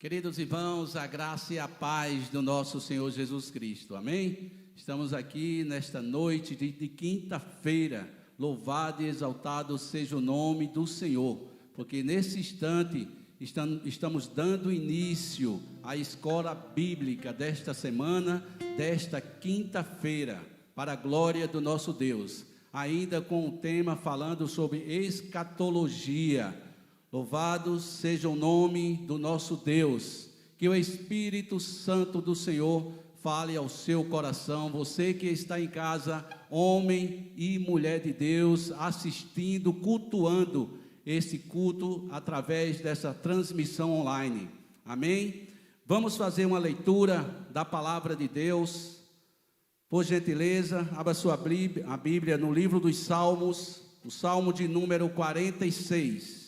Queridos irmãos, a graça e a paz do nosso Senhor Jesus Cristo, amém? Estamos aqui nesta noite de quinta-feira, louvado e exaltado seja o nome do Senhor, porque nesse instante estamos dando início à escola bíblica desta semana, desta quinta-feira, para a glória do nosso Deus, ainda com o tema falando sobre escatologia. Louvado seja o nome do nosso Deus, que o Espírito Santo do Senhor fale ao seu coração, você que está em casa, homem e mulher de Deus, assistindo, cultuando esse culto através dessa transmissão online, amém? Vamos fazer uma leitura da palavra de Deus, por gentileza, abra sua a Bíblia no livro dos Salmos, o Salmo de número 46,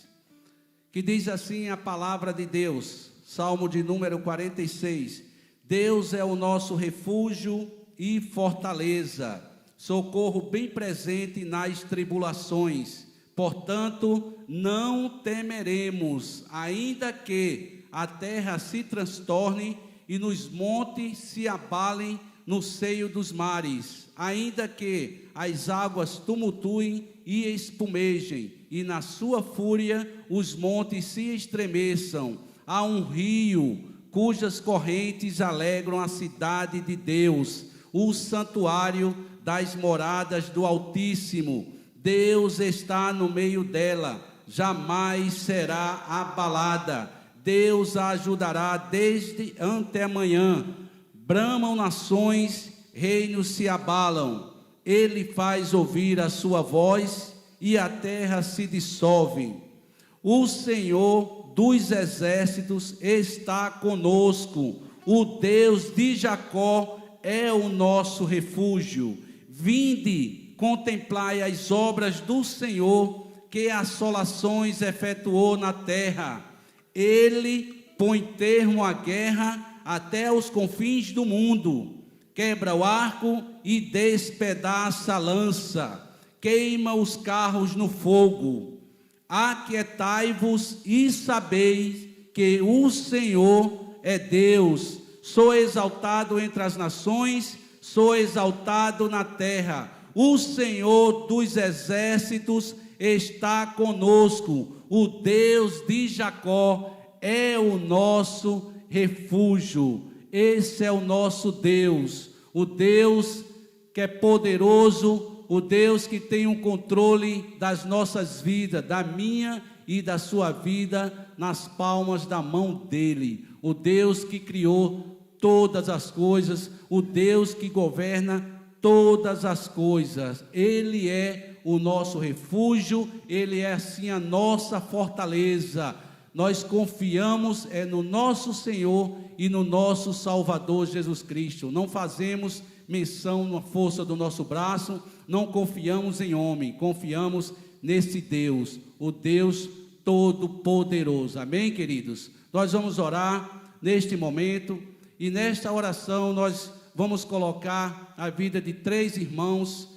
que diz assim a palavra de Deus, Salmo de número 46, Deus é o nosso refúgio e fortaleza, socorro bem presente nas tribulações, portanto não temeremos, ainda que a terra se transtorne e nos montes se abalem no seio dos mares, ainda que as águas tumultuem e espumejem, e na sua fúria os montes se estremeçam. Há um rio cujas correntes alegram a cidade de Deus, o santuário das moradas do Altíssimo. Deus está no meio dela, jamais será abalada. Deus a ajudará desde anteamanhã. Bramam nações, reinos se abalam. Ele faz ouvir a sua voz e a terra se dissolve. O Senhor dos exércitos está conosco. O Deus de Jacó é o nosso refúgio. Vinde, contemplai as obras do Senhor, que assolações efetuou na terra. Ele põe termo à guerra até os confins do mundo. Quebra o arco e despedaça a lança. Queima os carros no fogo. Aquietai-vos e sabeis que o Senhor é Deus. Sou exaltado entre as nações, sou exaltado na terra. O Senhor dos exércitos está conosco. O Deus de Jacó é o nosso refúgio. Esse é o nosso Deus, o Deus que é poderoso, o Deus que tem um controle das nossas vidas, da minha e da sua vida, nas palmas da mão dele. O Deus que criou todas as coisas, o Deus que governa todas as coisas. Ele é o nosso refúgio, ele é assim a nossa fortaleza. Nós confiamos no nosso Senhor e no nosso Salvador Jesus Cristo. Não fazemos menção na força do nosso braço, não confiamos em homem, confiamos nesse Deus, o Deus Todo-Poderoso. Amém, queridos? Nós vamos orar neste momento e nesta oração nós vamos colocar a vida de 3 irmãos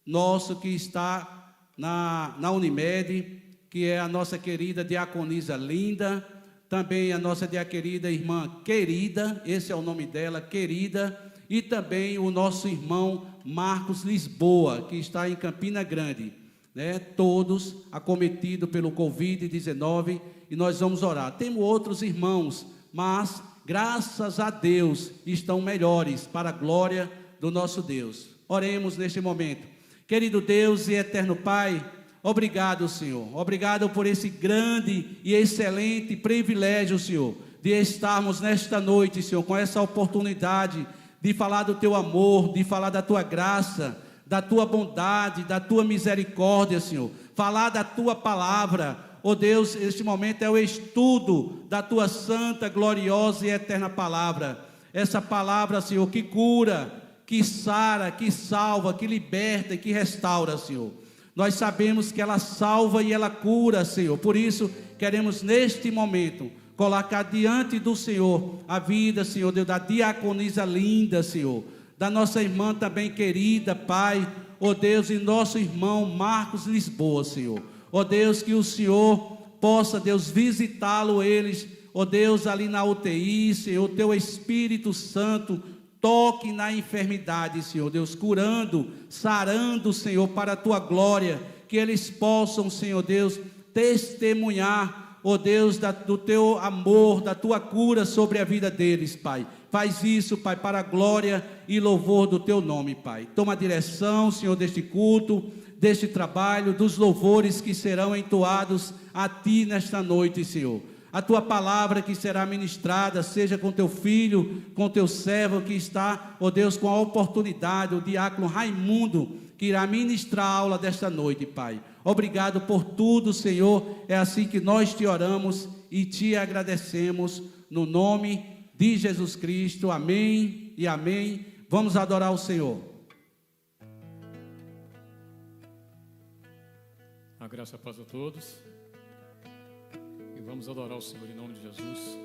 nossos que está na Unimed, que é a nossa querida diaconisa Linda, também a nossa querida irmã Querida, esse é o nome dela, Querida, e também o nosso irmão Marcos Lisboa, que está em Campina Grande, né? Todos acometidos pelo Covid-19, e nós vamos orar. Temos outros irmãos, mas graças a Deus estão melhores, para a glória do nosso Deus. Oremos neste momento. Querido Deus e eterno Pai, obrigado, Senhor, obrigado por esse grande e excelente privilégio, Senhor, de estarmos nesta noite, Senhor, com essa oportunidade de falar do Teu amor, de falar da Tua graça, da Tua bondade, da Tua misericórdia, Senhor, falar da Tua palavra. Oh Deus, este momento é o estudo da Tua santa, gloriosa e eterna palavra, essa palavra, Senhor, que cura, que sara, que salva, que liberta e que restaura, Senhor. Nós sabemos que ela salva e ela cura, Senhor. Por isso, queremos neste momento colocar diante do Senhor a vida, Senhor Deus, da diaconisa Linda, Senhor, da nossa irmã também querida, Pai, ó Deus, e nosso irmão Marcos Lisboa, Senhor. Ó Deus, que o Senhor possa, Deus, visitá-lo eles, ó Deus, ali na UTI, Senhor, teu Espírito Santo toque na enfermidade, Senhor Deus, curando, sarando, Senhor, para a tua glória, que eles possam, Senhor Deus, testemunhar, ó Deus, do teu amor, da tua cura sobre a vida deles, Pai. Faz isso, Pai, para a glória e louvor do teu nome, Pai. Toma a direção, Senhor, deste culto, deste trabalho, dos louvores que serão entoados a Ti nesta noite, Senhor. A Tua palavra que será ministrada, seja com Teu filho, com Teu servo que está, ó Deus, com a oportunidade, o diácono Raimundo, que irá ministrar a aula desta noite, Pai. Obrigado por tudo, Senhor. É assim que nós Te oramos e Te agradecemos, no nome de Jesus Cristo. Amém e amém. Vamos adorar o Senhor. A graça e a paz a todos. E vamos adorar o Senhor em nome de Jesus.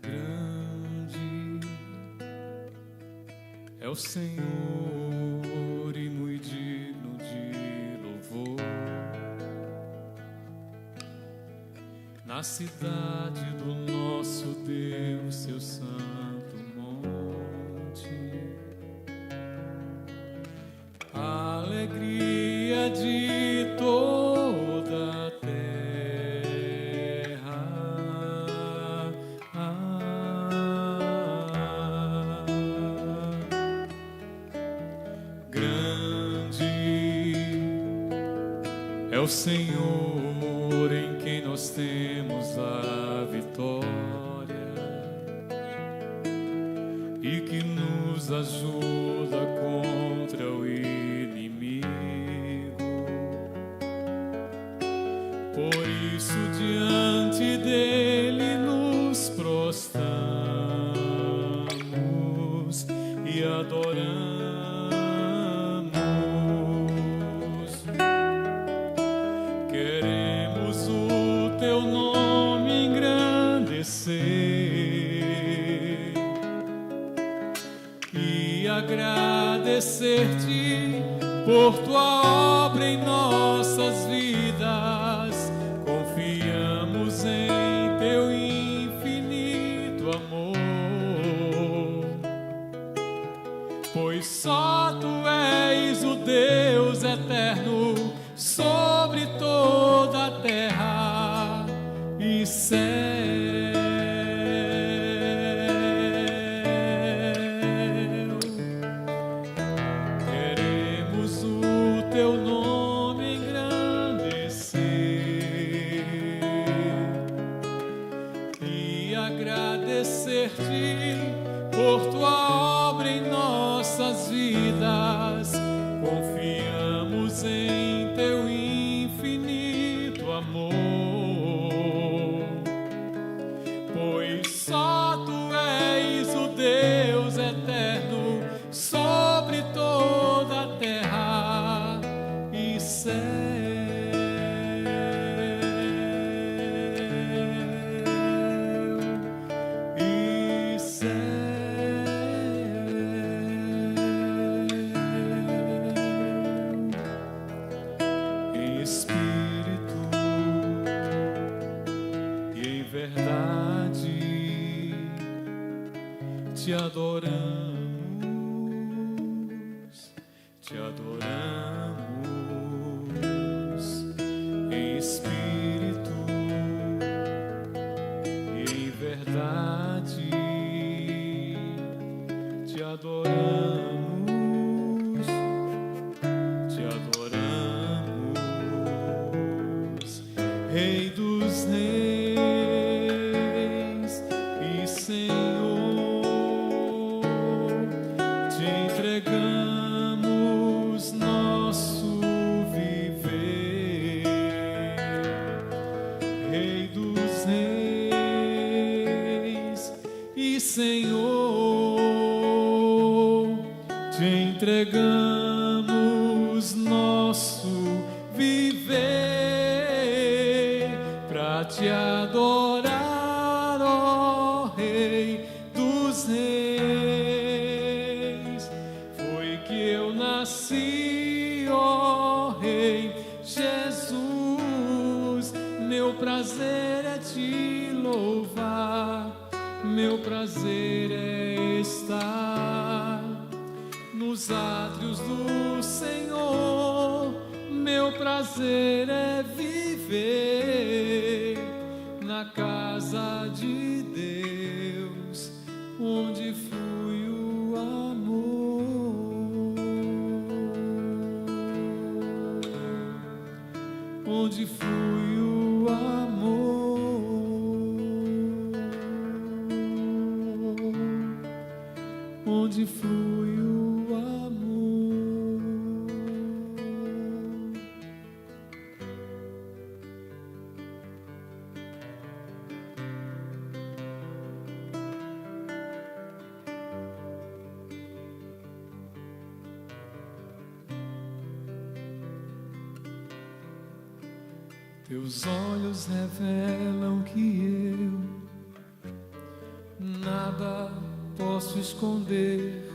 Grande é o Senhor e muito digno de louvor. Na cidade do nosso Deus, seu santo alegria de toda a terra. Grande é o Senhor em quem nós temos a vitória e que nos ajuda contra o inimigo. Por isso diante dele nos prostramos e adoramos. Queremos o teu nome engrandecer e agradecer-te por tua obra em nossas vidas. Confiamos em teu infinito amor, pois só tu és o Deus eterno sobre toda a terra e céu. Por tua obra em nossas vidas, confiamos em teu infinito amor, pois só tu és o Deus eterno sobre toda a terra e céu. Te adoramos, te adoramos em espírito e em verdade. Te adoramos, te adoramos, Rei dos reis e Senhor. Entregamos nosso viver, Rei dos reis e Senhor. Te entregamos nosso viver para te adorar, ó Rei dos reis. Eu nasci meu prazer é estar nos átrios do Senhor, meu prazer é viver na casa de Deus, onde flui o amor, onde flui o amor, onde flui o amor. Teus olhos revelam que eu nada posso esconder,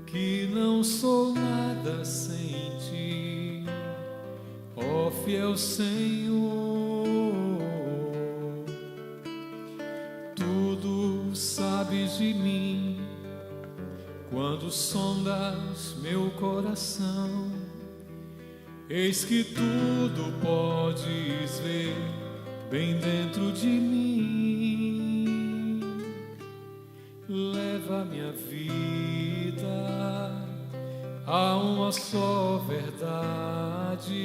que não sou nada sem ti, ó fiel Senhor. Tudo sabes de mim quando sondas meu coração. Eis que tudo podes ver bem dentro de mim. Leva minha vida a uma só verdade,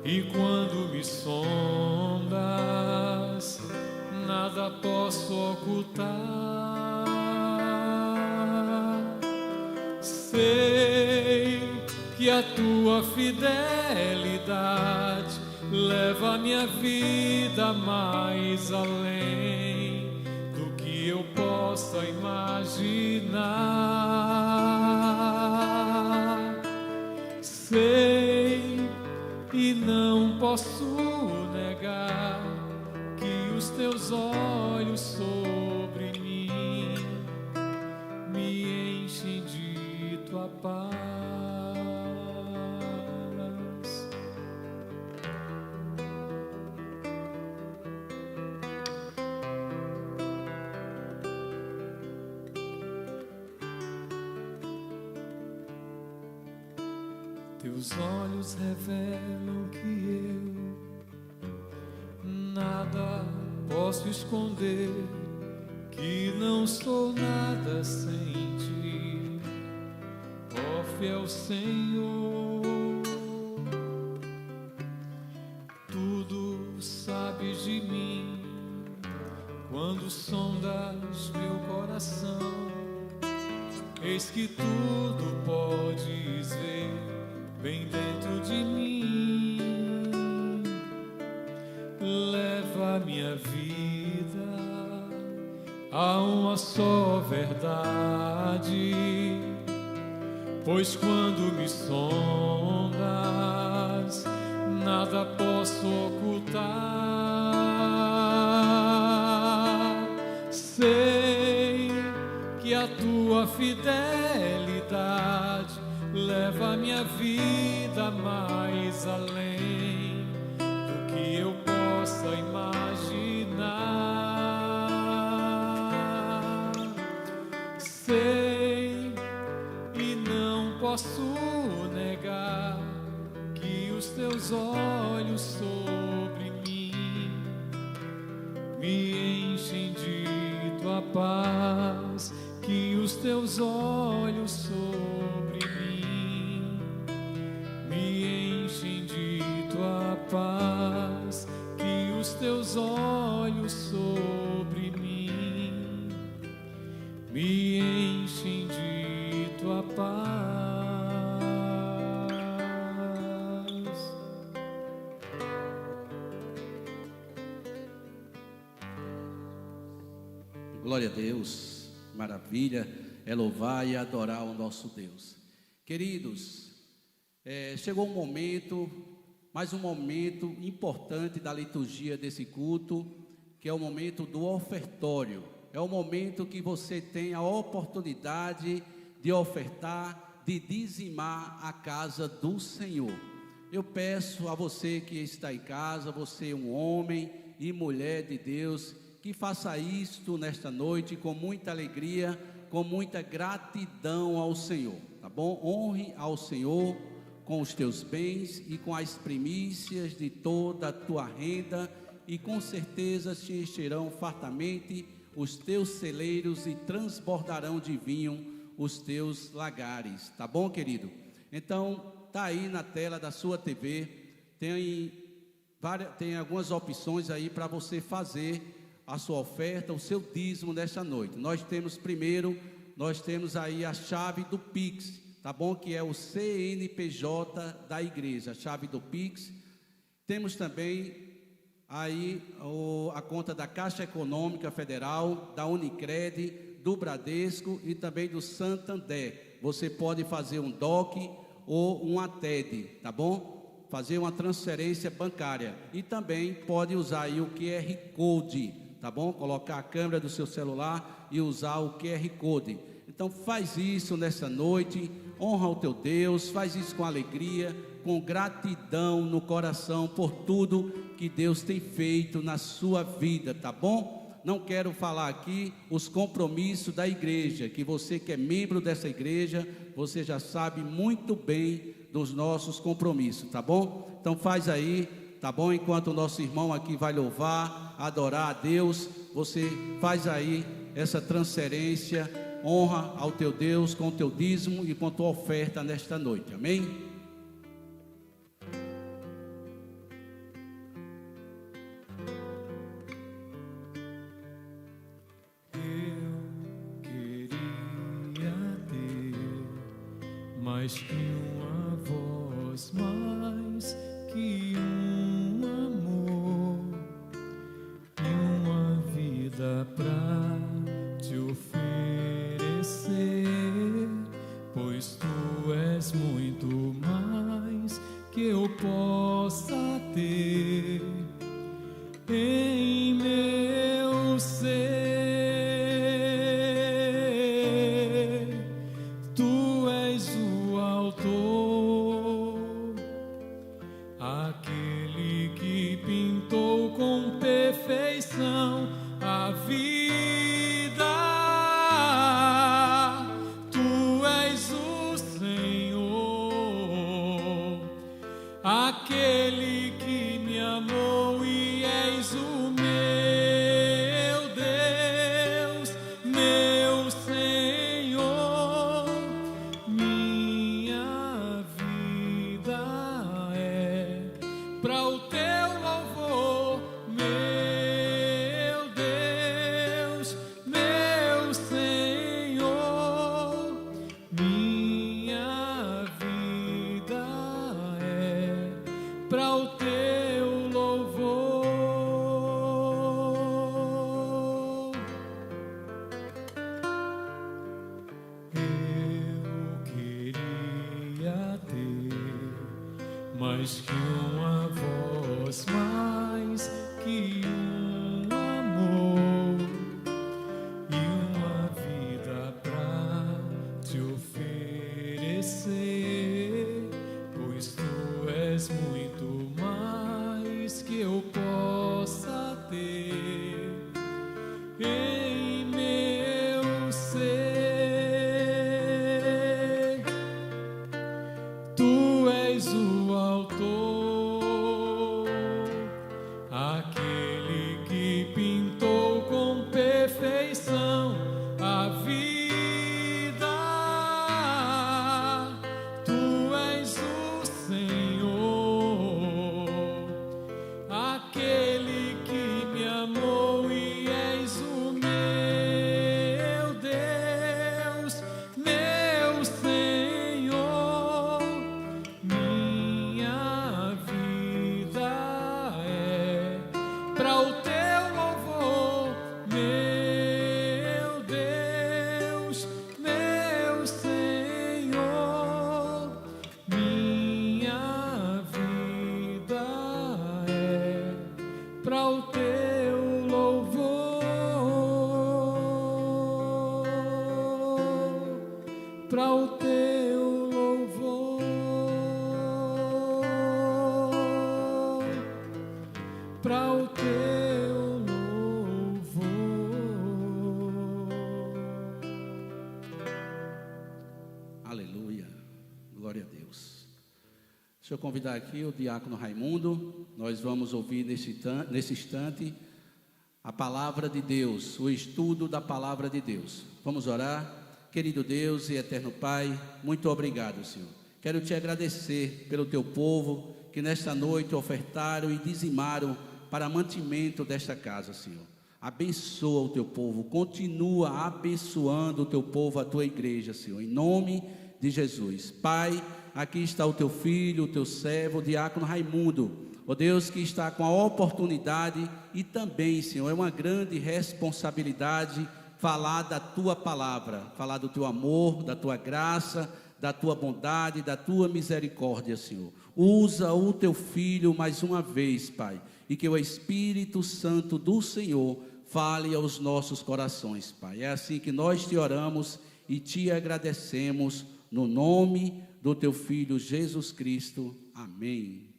e quando me sondas, nada posso ocultar. Sei que a tua fidelidade leva a minha vida mais além do que eu possa imaginar. Sei e não posso negar que os teus olhos sobre mim me enchem de tua paz. Teus olhos revelam que eu nada posso esconder, que não sou nada sem ti, ó fiel Senhor. Tudo sabes de mim quando sondas meu coração. Eis que tudo podes ver bem dentro de mim. Leva minha vida a uma só verdade, pois quando me sondas, nada posso ocultar. Sei que a tua fidelidade leva a minha vida mais além do que eu possa imaginar. Sei e não posso negar que os teus olhos sobre mim me enchem de tua paz, que os teus olhos sobre mim me enchem de tua paz, que os teus olhos sobre mim me enchem de tua paz. Glória a Deus, maravilha é louvar e adorar o nosso Deus. Queridos, chegou um momento, mais um momento importante da liturgia desse culto, que é o momento do ofertório. É o momento que você tem a oportunidade de ofertar, de dizimar a casa do Senhor. Eu peço a você que está em casa, você um homem e mulher de Deus, que faça isto nesta noite com muita alegria, com muita gratidão ao Senhor, tá bom? Honre ao Senhor com os teus bens e com as primícias de toda a tua renda, e com certeza se encherão fartamente os teus celeiros e transbordarão de vinho os teus lagares, tá bom, querido? Então, tá aí na tela da sua TV, tem algumas opções aí para você fazer a sua oferta, o seu dízimo nesta noite. Nós temos aí a chave do Pix, tá bom? Que é o CNPJ da igreja, a chave do Pix. Temos também aí a conta da Caixa Econômica Federal, da Unicred, do Bradesco e também do Santander. Você pode fazer um DOC ou um ATED, tá bom? Fazer uma transferência bancária. E também pode usar aí o QR Code, tá bom? Colocar a câmera do seu celular e usar o QR Code. Então faz isso nessa noite, honra o teu Deus, faz isso com alegria, com gratidão no coração por tudo que Deus tem feito na sua vida, tá bom? Não quero falar aqui os compromissos da igreja, que você que é membro dessa igreja, você já sabe muito bem dos nossos compromissos, tá bom? Então faz aí, tá bom? Enquanto o nosso irmão aqui vai louvar, adorar a Deus, você faz aí essa transferência, honra ao teu Deus com o teu dízimo e com a tua oferta nesta noite, amém? Mais que uma voz, mais que um amor e uma vida pra te oferecer, pois tu és muito mais que eu possa ter em meu ser. Aquele que pintou com perfeição a vida, tu és o Senhor, aquele que me amou e és o meu Deus, meu Senhor. Minha vida para o teu louvor, meu Deus, meu Senhor. Minha vida é para o teu louvor. Eu queria ter mais que uma voz, mais que um amor e uma vida pra te oferecer, pois tu és muito mais que eu possa ter em meu ser. Tu és o autor, aquele que pintou com perfeição a vida. Tu és o Senhor, aquele que me amou e és o meu Deus, meu Senhor. Minha vida é para o teu louvor, meu Deus, meu Senhor. Minha vida é para o teu louvor, para o teu louvor, para o teu louvor. Deixa eu convidar aqui o diácono Raimundo. Nós vamos ouvir nesse instante a palavra de Deus, o estudo da palavra de Deus. Vamos orar. Querido Deus e eterno Pai, muito obrigado, Senhor. Quero te agradecer pelo teu povo que nesta noite ofertaram e dizimaram para mantimento desta casa, Senhor. Abençoa o teu povo, continua abençoando o teu povo, a tua igreja, Senhor, em nome de Jesus. Pai, aqui está o teu filho, o teu servo, o diácono Raimundo, ó Deus, que está com a oportunidade e também, Senhor, é uma grande responsabilidade falar da tua palavra, falar do teu amor, da tua graça, da tua bondade, da tua misericórdia, Senhor. Usa o teu filho mais uma vez, Pai, e que o Espírito Santo do Senhor fale aos nossos corações, Pai. É assim que nós te oramos e te agradecemos no nome do teu Filho Jesus Cristo. Amém.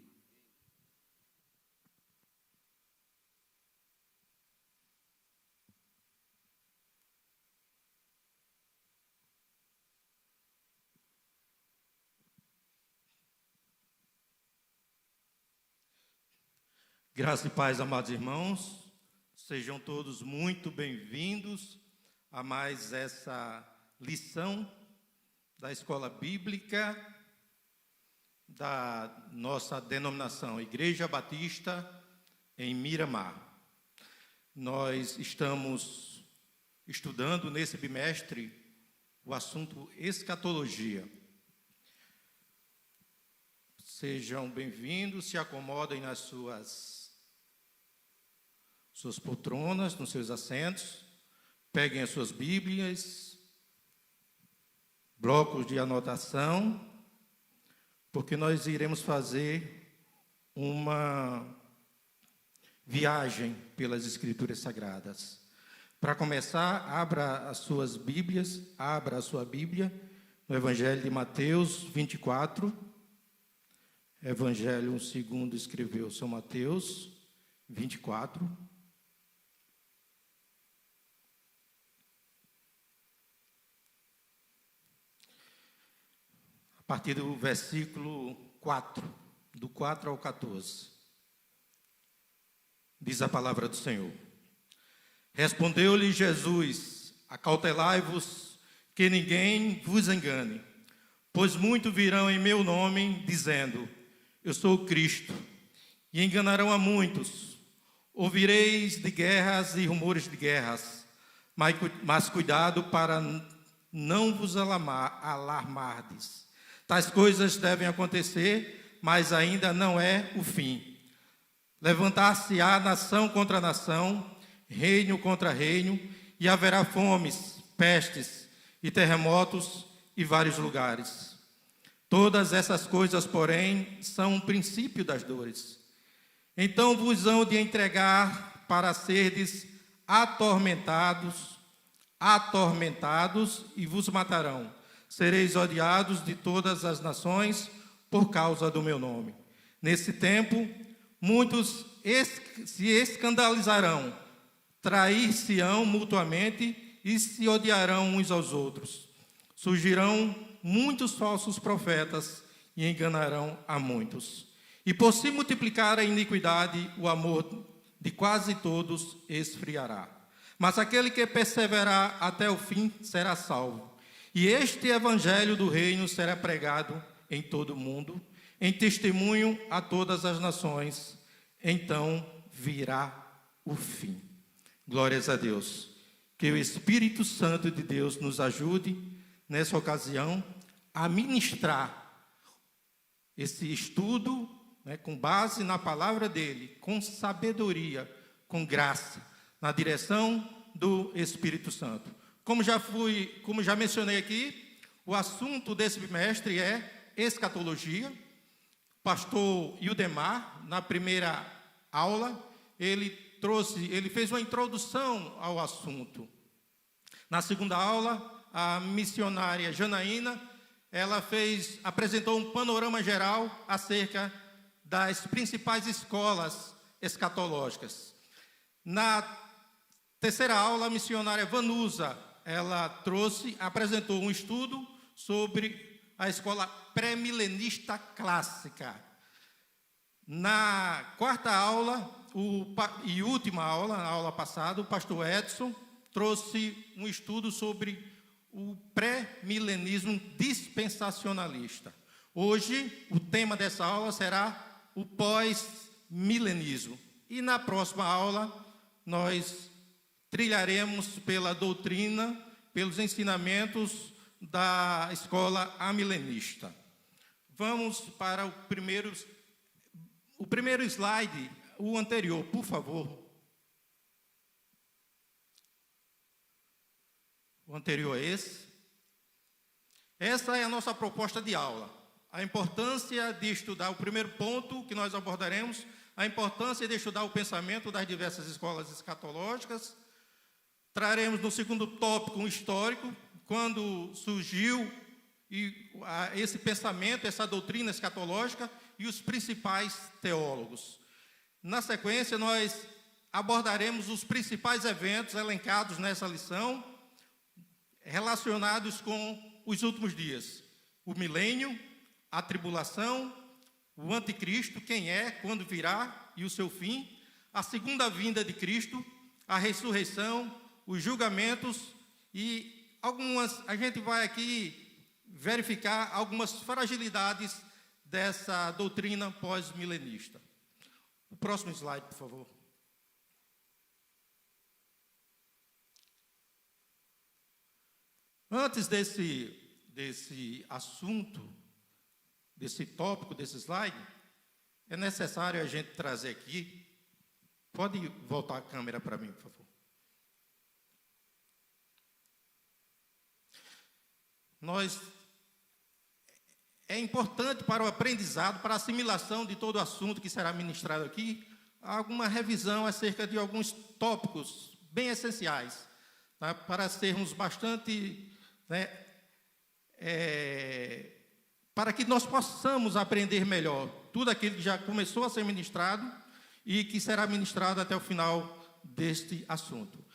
Graça e paz, amados irmãos, sejam todos muito bem-vindos a mais essa lição da Escola Bíblica da nossa denominação, Igreja Batista em Miramar. Nós estamos estudando nesse bimestre o assunto escatologia. Sejam bem-vindos, se acomodem nas suas poltronas, nos seus assentos, peguem as suas Bíblias, blocos de anotação, porque nós iremos fazer uma viagem pelas Escrituras Sagradas. Para começar, abra as suas Bíblias, abra a sua Bíblia no Evangelho de Mateus 24, Evangelho segundo escreveu São Mateus 24. A partir do versículo 4, do 4 ao 14. Diz a palavra do Senhor. Respondeu-lhe Jesus: acautelai-vos que ninguém vos engane, pois muitos virão em meu nome, dizendo: eu sou o Cristo, e enganarão a muitos. Ouvireis de guerras e rumores de guerras, mas cuidado para não vos alarmardes. Tais coisas devem acontecer, mas ainda não é o fim. Levantar-se-á nação contra nação, reino contra reino, e haverá fomes, pestes e terremotos em vários lugares. Todas essas coisas, porém, são um princípio das dores. Então vos hão de entregar para serdes atormentados, e vos matarão. Sereis odiados de todas as nações por causa do meu nome. Nesse tempo, muitos se escandalizarão, trair-se-ão mutuamente e se odiarão uns aos outros. Surgirão muitos falsos profetas e enganarão a muitos. E por se multiplicar a iniquidade, o amor de quase todos esfriará. Mas aquele que perseverar até o fim será salvo. E este evangelho do reino será pregado em todo o mundo, em testemunho a todas as nações. Então virá o fim. Glórias a Deus. Que o Espírito Santo de Deus nos ajude, nessa ocasião, a ministrar esse estudo, com base na palavra dele, com sabedoria, com graça, na direção do Espírito Santo. Como já mencionei aqui, o assunto desse bimestre é escatologia. Pastor Ildemar, na primeira aula, ele fez uma introdução ao assunto. Na segunda aula, a missionária Janaína, ela apresentou um panorama geral acerca das principais escolas escatológicas. Na terceira aula, a missionária Vanusa, ela apresentou um estudo sobre a escola pré-milenista clássica. Na quarta aula e última aula, na aula passada, o pastor Edson trouxe um estudo sobre o pré-milenismo dispensacionalista. Hoje, o tema dessa aula será o pós-milenismo. E na próxima aula, nós trilharemos pela doutrina, pelos ensinamentos da escola amilenista. Vamos para o primeiro slide, o anterior, por favor. O anterior é esse. Essa é a nossa proposta de aula. A importância de estudar, o primeiro ponto que nós abordaremos, a importância de estudar o pensamento das diversas escolas escatológicas. Traremos no segundo tópico um histórico, quando surgiu esse pensamento, essa doutrina escatológica e os principais teólogos. Na sequência, nós abordaremos os principais eventos elencados nessa lição, relacionados com os últimos dias. O milênio, a tribulação, o anticristo, quem é, quando virá e o seu fim, a segunda vinda de Cristo, a ressurreição, os julgamentos e a gente vai aqui verificar algumas fragilidades dessa doutrina pós-milenista. O próximo slide, por favor. Antes desse assunto, desse tópico, desse slide, é necessário a gente trazer aqui. Pode voltar a câmera para mim, por favor. É importante para o aprendizado, para a assimilação de todo o assunto que será ministrado aqui, alguma revisão acerca de alguns tópicos bem essenciais, tá? Para sermos bastante, para que nós possamos aprender melhor tudo aquilo que já começou a ser ministrado e que será ministrado até o final deste assunto.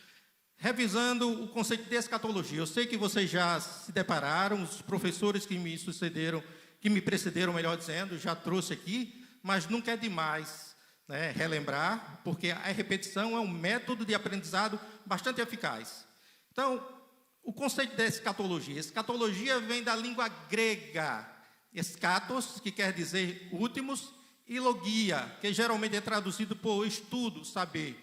Revisando o conceito de escatologia, eu sei que vocês já se depararam, os professores que me precederam, melhor dizendo, já trouxe aqui, mas nunca é demais, relembrar, porque a repetição é um método de aprendizado bastante eficaz. Então, o conceito de escatologia. Escatologia vem da língua grega, escatos, que quer dizer últimos, e logia, que geralmente é traduzido por estudo, saber.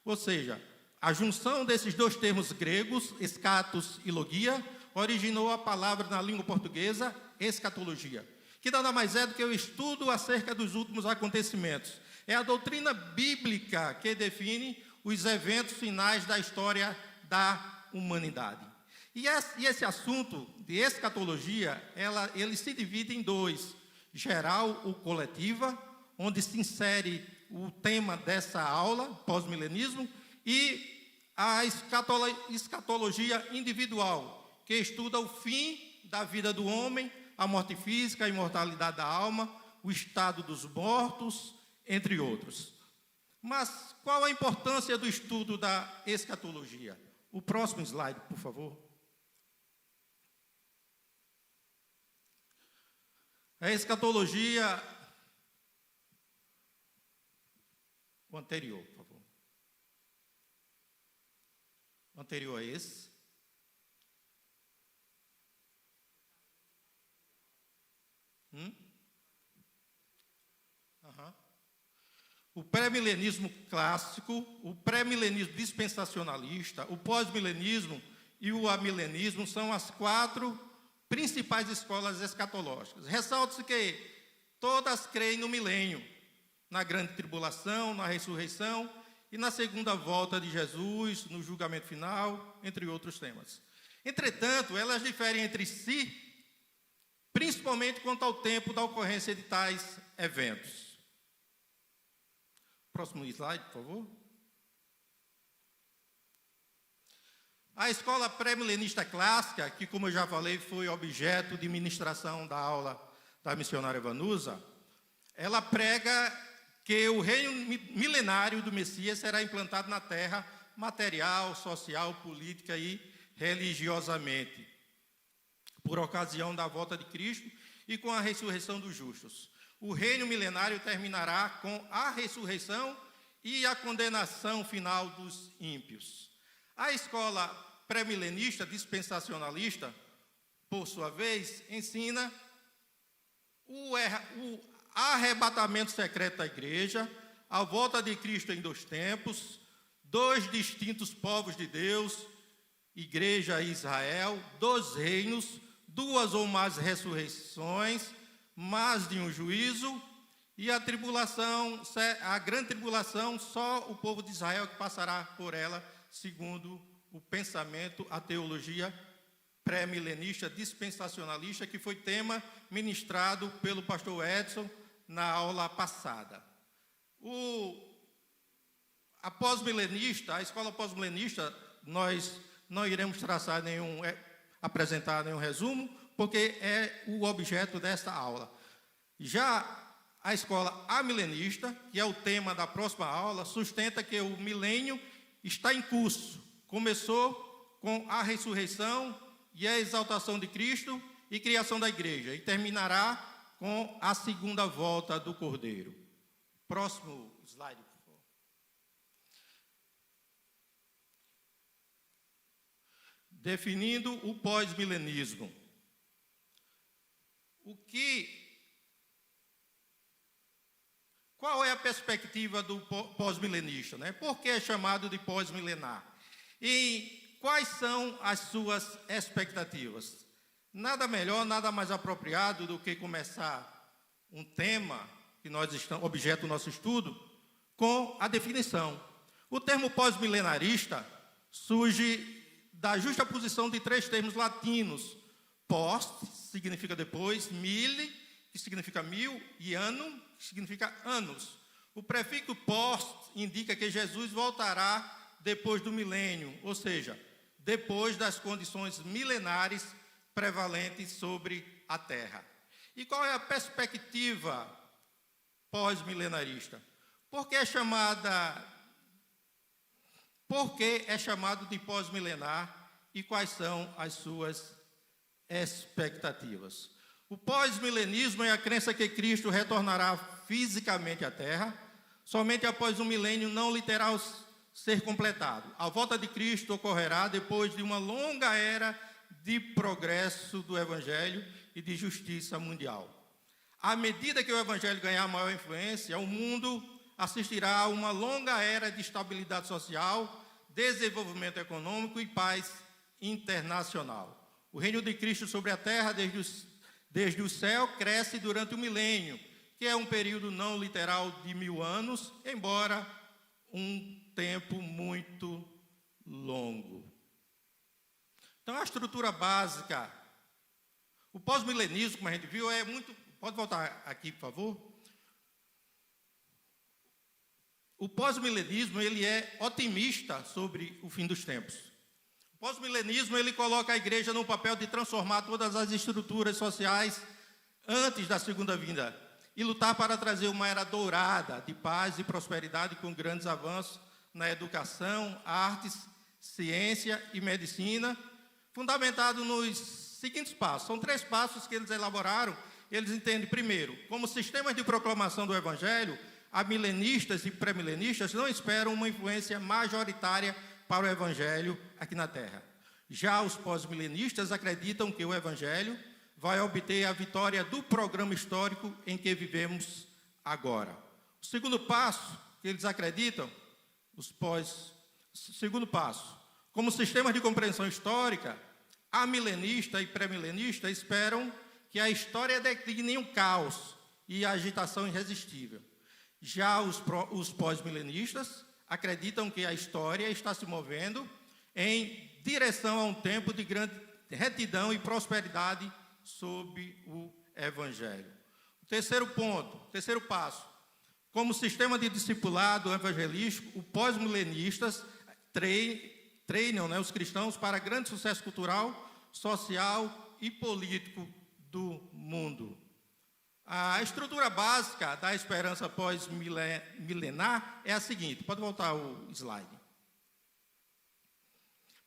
Ou seja, a junção desses dois termos gregos, escatos e logia, originou a palavra na língua portuguesa, escatologia, que nada mais é do que o estudo acerca dos últimos acontecimentos. É a doutrina bíblica que define os eventos finais da história da humanidade. E esse assunto de escatologia, ele se divide em dois: geral ou coletiva, onde se insere o tema dessa aula, pós-milenismo, e a escatologia individual, que estuda o fim da vida do homem, a morte física, a imortalidade da alma, o estado dos mortos, entre outros. Mas qual a importância do estudo da escatologia? O próximo slide, por favor. A escatologia... O anterior, por favor. O anterior a esse. O pré-milenismo clássico, o pré-milenismo dispensacionalista, o pós-milenismo e o amilenismo são as 4 principais escolas escatológicas. Ressalta-se que todas creem no milênio, na grande tribulação, na ressurreição e na segunda volta de Jesus, no julgamento final, entre outros temas. Entretanto, elas diferem entre si, principalmente quanto ao tempo da ocorrência de tais eventos. Próximo slide, por favor. A escola pré-milenista clássica, que, como eu já falei, foi objeto de ministração da aula da missionária Vanusa, ela prega que o reino milenário do Messias será implantado na terra material, social, política e religiosamente. por ocasião da volta de Cristo e com a ressurreição dos justos. O reino milenário terminará com a ressurreição e a condenação final dos ímpios. A escola pré-milenista dispensacionalista, por sua vez, ensina o arrebatamento secreto da igreja, a volta de Cristo em 2 tempos, 2 distintos povos de Deus, igreja e Israel, 2 reinos, 2 ou mais ressurreições, mais de um juízo, e a tribulação, a grande tribulação, só o povo de Israel que passará por ela, segundo o pensamento, a teologia pré-milenista, dispensacionalista, que foi tema ministrado pelo pastor Edson na aula passada. A pós-milenista, a escola pós-milenista, nós não iremos apresentar nenhum resumo, porque é o objeto desta aula. Já a escola amilenista, que é o tema da próxima aula, sustenta que o milênio está em curso. Começou com a ressurreição e a exaltação de Cristo e criação da igreja, e terminará com a segunda volta do Cordeiro. Próximo slide, por favor. Definindo o pós-milenismo. Qual é a perspectiva do pós-milenista, né? Por que é chamado de pós-milenar? E quais são as suas expectativas? Nada melhor, nada mais apropriado do que começar um tema que nós estamos objeto do nosso estudo com a definição. O termo pós-milenarista surge da justaposição de 3 termos latinos: post, que significa depois, mille, que significa 1000, e annum, que significa anos. O prefixo post indica que Jesus voltará depois do milênio, ou seja, depois das condições milenares prevalentes sobre a Terra. E qual é a perspectiva pós-milenarista? Por que é chamado de pós-milenar e quais são as suas expectativas? O pós-milenismo é a crença que Cristo retornará fisicamente à Terra, somente após um milênio não literal ser completado. A volta de Cristo ocorrerá depois de uma longa era de progresso do Evangelho e de justiça mundial. À medida que o Evangelho ganhar maior influência, o mundo assistirá a uma longa era de estabilidade social, desenvolvimento econômico e paz internacional. O reino de Cristo sobre a terra, desde o céu, cresce durante o milênio, que é um período não literal de 1000 anos, embora um tempo muito longo. Então, a estrutura básica, o pós-milenismo, como a gente viu, é muito... Pode voltar aqui, por favor? O pós-milenismo, ele é otimista sobre o fim dos tempos. O pós-milenismo, ele coloca a igreja no papel de transformar todas as estruturas sociais antes da segunda vinda e lutar para trazer uma era dourada de paz e prosperidade com grandes avanços na educação, artes, ciência e medicina, fundamentado nos seguintes passos. São 3 passos que eles elaboraram. Eles entendem, primeiro, como sistemas de proclamação do Evangelho, amilenistas e pré-milenistas não esperam uma influência majoritária para o Evangelho aqui na Terra. Já os pós-milenistas acreditam que o Evangelho vai obter a vitória do programa histórico em que vivemos agora. O segundo passo que eles acreditam, segundo passo, como sistemas de compreensão histórica, amilenista e pré-milenista esperam que a história decline em um caos e a agitação irresistível. Já os pós-milenistas acreditam que a história está se movendo em direção a um tempo de grande retidão e prosperidade sob o Evangelho. O terceiro passo, como sistema de discipulado evangelístico, os pós-milenistas treinam os cristãos para grande sucesso cultural, social e político do mundo. A estrutura básica da esperança pós-milenar é a seguinte. Pode voltar o slide.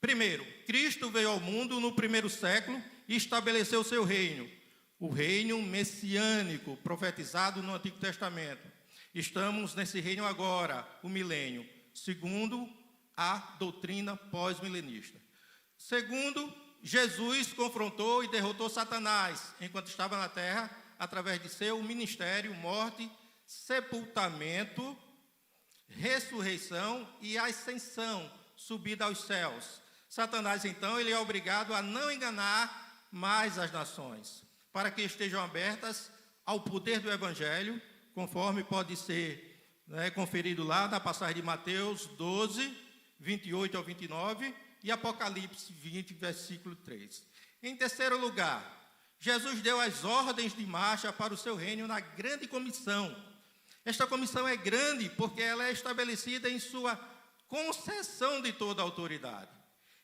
Primeiro, Cristo veio ao mundo no primeiro século e estabeleceu o seu reino, o reino messiânico profetizado no Antigo Testamento. Estamos nesse reino agora, o milênio, segundo a doutrina pós-milenista. Segundo, Jesus confrontou e derrotou Satanás enquanto estava na terra, através de seu ministério, morte, sepultamento, ressurreição e ascensão, subida aos céus. Satanás, então, ele é obrigado a não enganar mais as nações, para que estejam abertas ao poder do Evangelho, conforme pode ser conferido lá na passagem de Mateus 12, 28 ao 29, e Apocalipse 20, versículo 3. Em terceiro lugar, Jesus deu as ordens de marcha para o seu reino na grande comissão. Esta comissão é grande porque ela é estabelecida em sua concessão de toda a autoridade.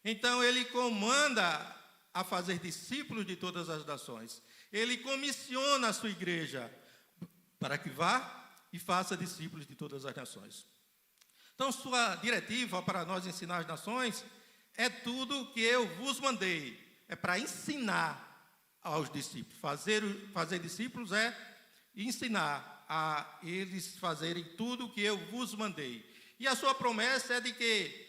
Então, ele comanda a fazer discípulos de todas as nações. Ele comissiona a sua igreja para que vá e faça discípulos de todas as nações. Então, sua diretiva para nós ensinar as nações é tudo o que eu vos mandei. É para ensinar aos discípulos. Fazer discípulos é ensinar a eles fazerem tudo o que eu vos mandei. E a sua promessa é de que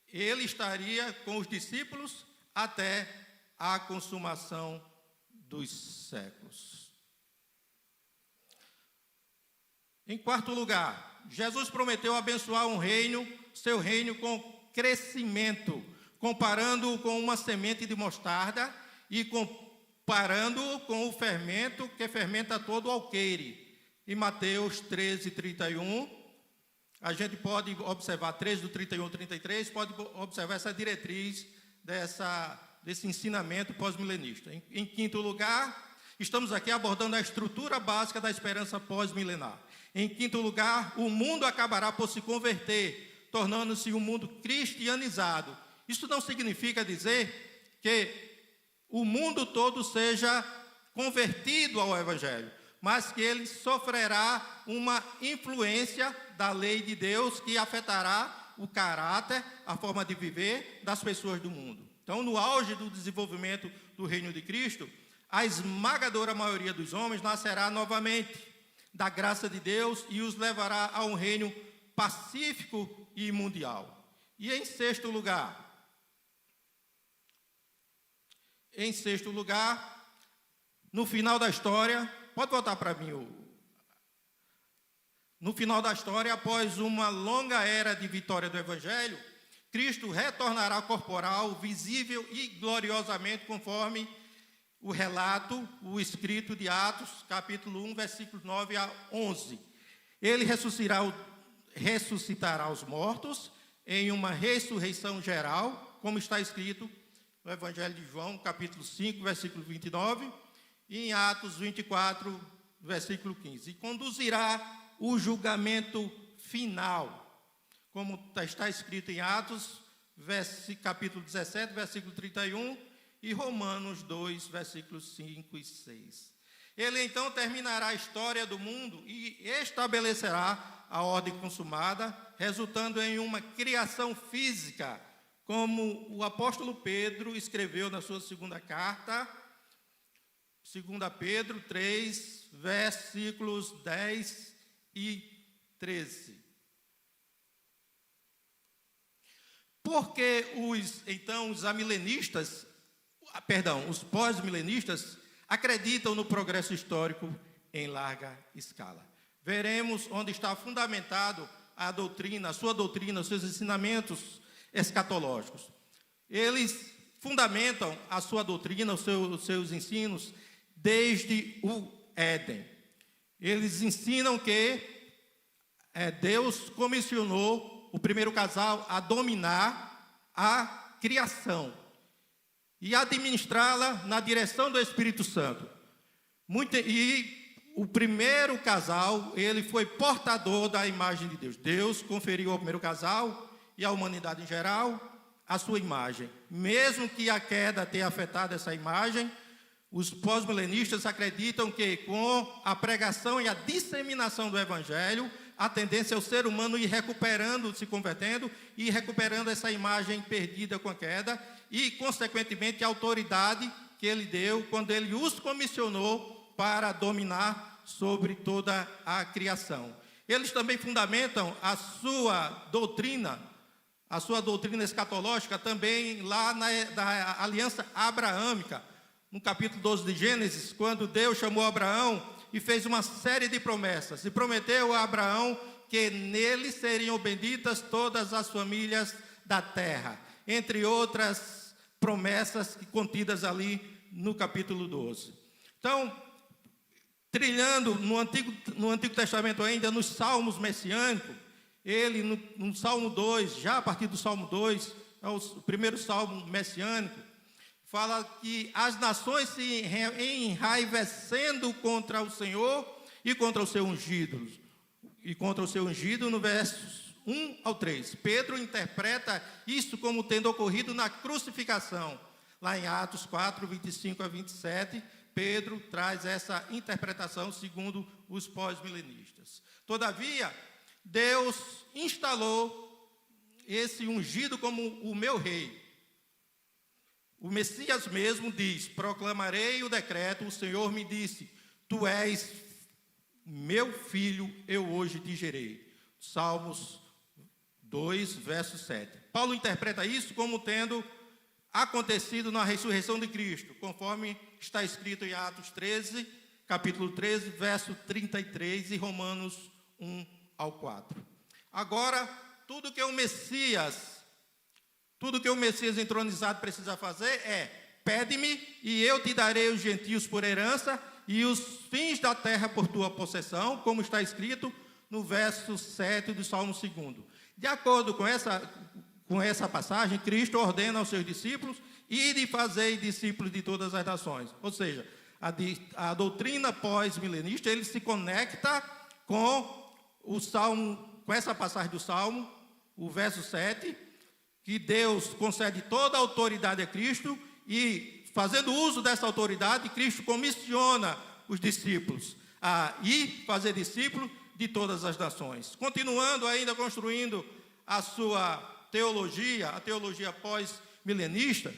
ele estaria com os discípulos até a consumação dos séculos. Em quarto lugar, Jesus prometeu abençoar seu reino com crescimento, comparando-o com uma semente de mostarda e comparando-o com o fermento que fermenta todo o alqueire. Em Mateus 13, 31, a gente pode observar, 13 do 31 ao 33, pode observar essa diretriz desse ensinamento pós-milenista. Em quinto lugar, estamos aqui abordando a estrutura básica da esperança pós-milenar. Em quinto lugar, o mundo acabará por se converter, tornando-se um mundo cristianizado. Isso não significa dizer que o mundo todo seja convertido ao Evangelho, mas que ele sofrerá uma influência da lei de Deus que afetará o caráter, a forma de viver das pessoas do mundo. Então, no auge do desenvolvimento do reino de Cristo, a esmagadora maioria dos homens nascerá novamente da graça de Deus e os levará a um reino pacífico e mundial. E em sexto lugar, no final da história, pode voltar para mim, no final da história, após uma longa era de vitória do Evangelho, Cristo retornará corporal, visível e gloriosamente, conforme o relato, o escrito de Atos, capítulo 1, versículos 9 a 11. Ele ressuscitará os mortos em uma ressurreição geral, como está escrito no Evangelho de João, capítulo 5, versículo 29, e em Atos 24, versículo 15. E conduzirá o julgamento final, como está escrito em Atos, capítulo 17, versículo 31, e Romanos 2, versículos 5 e 6. Ele então terminará a história do mundo e estabelecerá a ordem consumada, resultando em uma criação física, como o apóstolo Pedro escreveu na sua segunda carta, 2 Pedro 3, versículos 10 e 13. Porque os pós-milenistas acreditam no progresso histórico em larga escala. Veremos onde está fundamentado a sua doutrina, os seus ensinamentos escatológicos. Eles fundamentam a sua doutrina, os seus ensinos, desde o Éden. Eles ensinam que Deus comissionou o primeiro casal a dominar a criação e administrá-la na direção do Espírito Santo. E o primeiro casal, ele foi portador da imagem de Deus. Deus conferiu ao primeiro casal e à humanidade em geral a sua imagem. Mesmo que a queda tenha afetado essa imagem, os pós-milenistas acreditam que com a pregação e a disseminação do Evangelho, a tendência é o ser humano ir recuperando, se convertendo, e recuperando essa imagem perdida com a queda, e, consequentemente, a autoridade que ele deu quando ele os comissionou para dominar sobre toda a criação. Eles também fundamentam a sua doutrina escatológica também lá na aliança abraâmica, no capítulo 12 de Gênesis, quando Deus chamou Abraão e fez uma série de promessas, e prometeu a Abraão que nele seriam benditas todas as famílias da terra, entre outras promessas contidas ali no capítulo 12. Então, trilhando no Antigo Testamento ainda, nos Salmos messiânicos, ele no Salmo 2, já a partir do Salmo 2, é o primeiro Salmo messiânico, fala que as nações se enraivecendo contra o Senhor e contra o seu ungido. E contra o seu ungido no versos 1 ao 3. Pedro interpreta isso como tendo ocorrido na crucificação. Lá em Atos 4, 25 a 27, Pedro traz essa interpretação segundo os pós-milenistas. Todavia, Deus instalou esse ungido como o meu rei. O Messias mesmo diz: proclamarei o decreto, o Senhor me disse, tu és meu filho, eu hoje te gerei. Salmos 2, verso 7. Paulo interpreta isso como tendo acontecido na ressurreição de Cristo, conforme está escrito em Atos 13, capítulo 13, verso 33 e Romanos 1 ao 4. Agora, tudo que o Messias entronizado precisa fazer é: pede-me e eu te darei os gentios por herança e os fins da terra por tua possessão, como está escrito no verso 7 do Salmo 2. De acordo com essa passagem, Cristo ordena aos seus discípulos: ide e fazei discípulos de todas as nações. Ou seja, a doutrina pós-milenista, ele se conecta com o Salmo, com essa passagem do Salmo, o verso 7, que Deus concede toda a autoridade a Cristo e, fazendo uso dessa autoridade, Cristo comissiona os discípulos a ir fazer discípulos de todas as nações. Continuando ainda construindo a sua teologia, a teologia pós-milenista,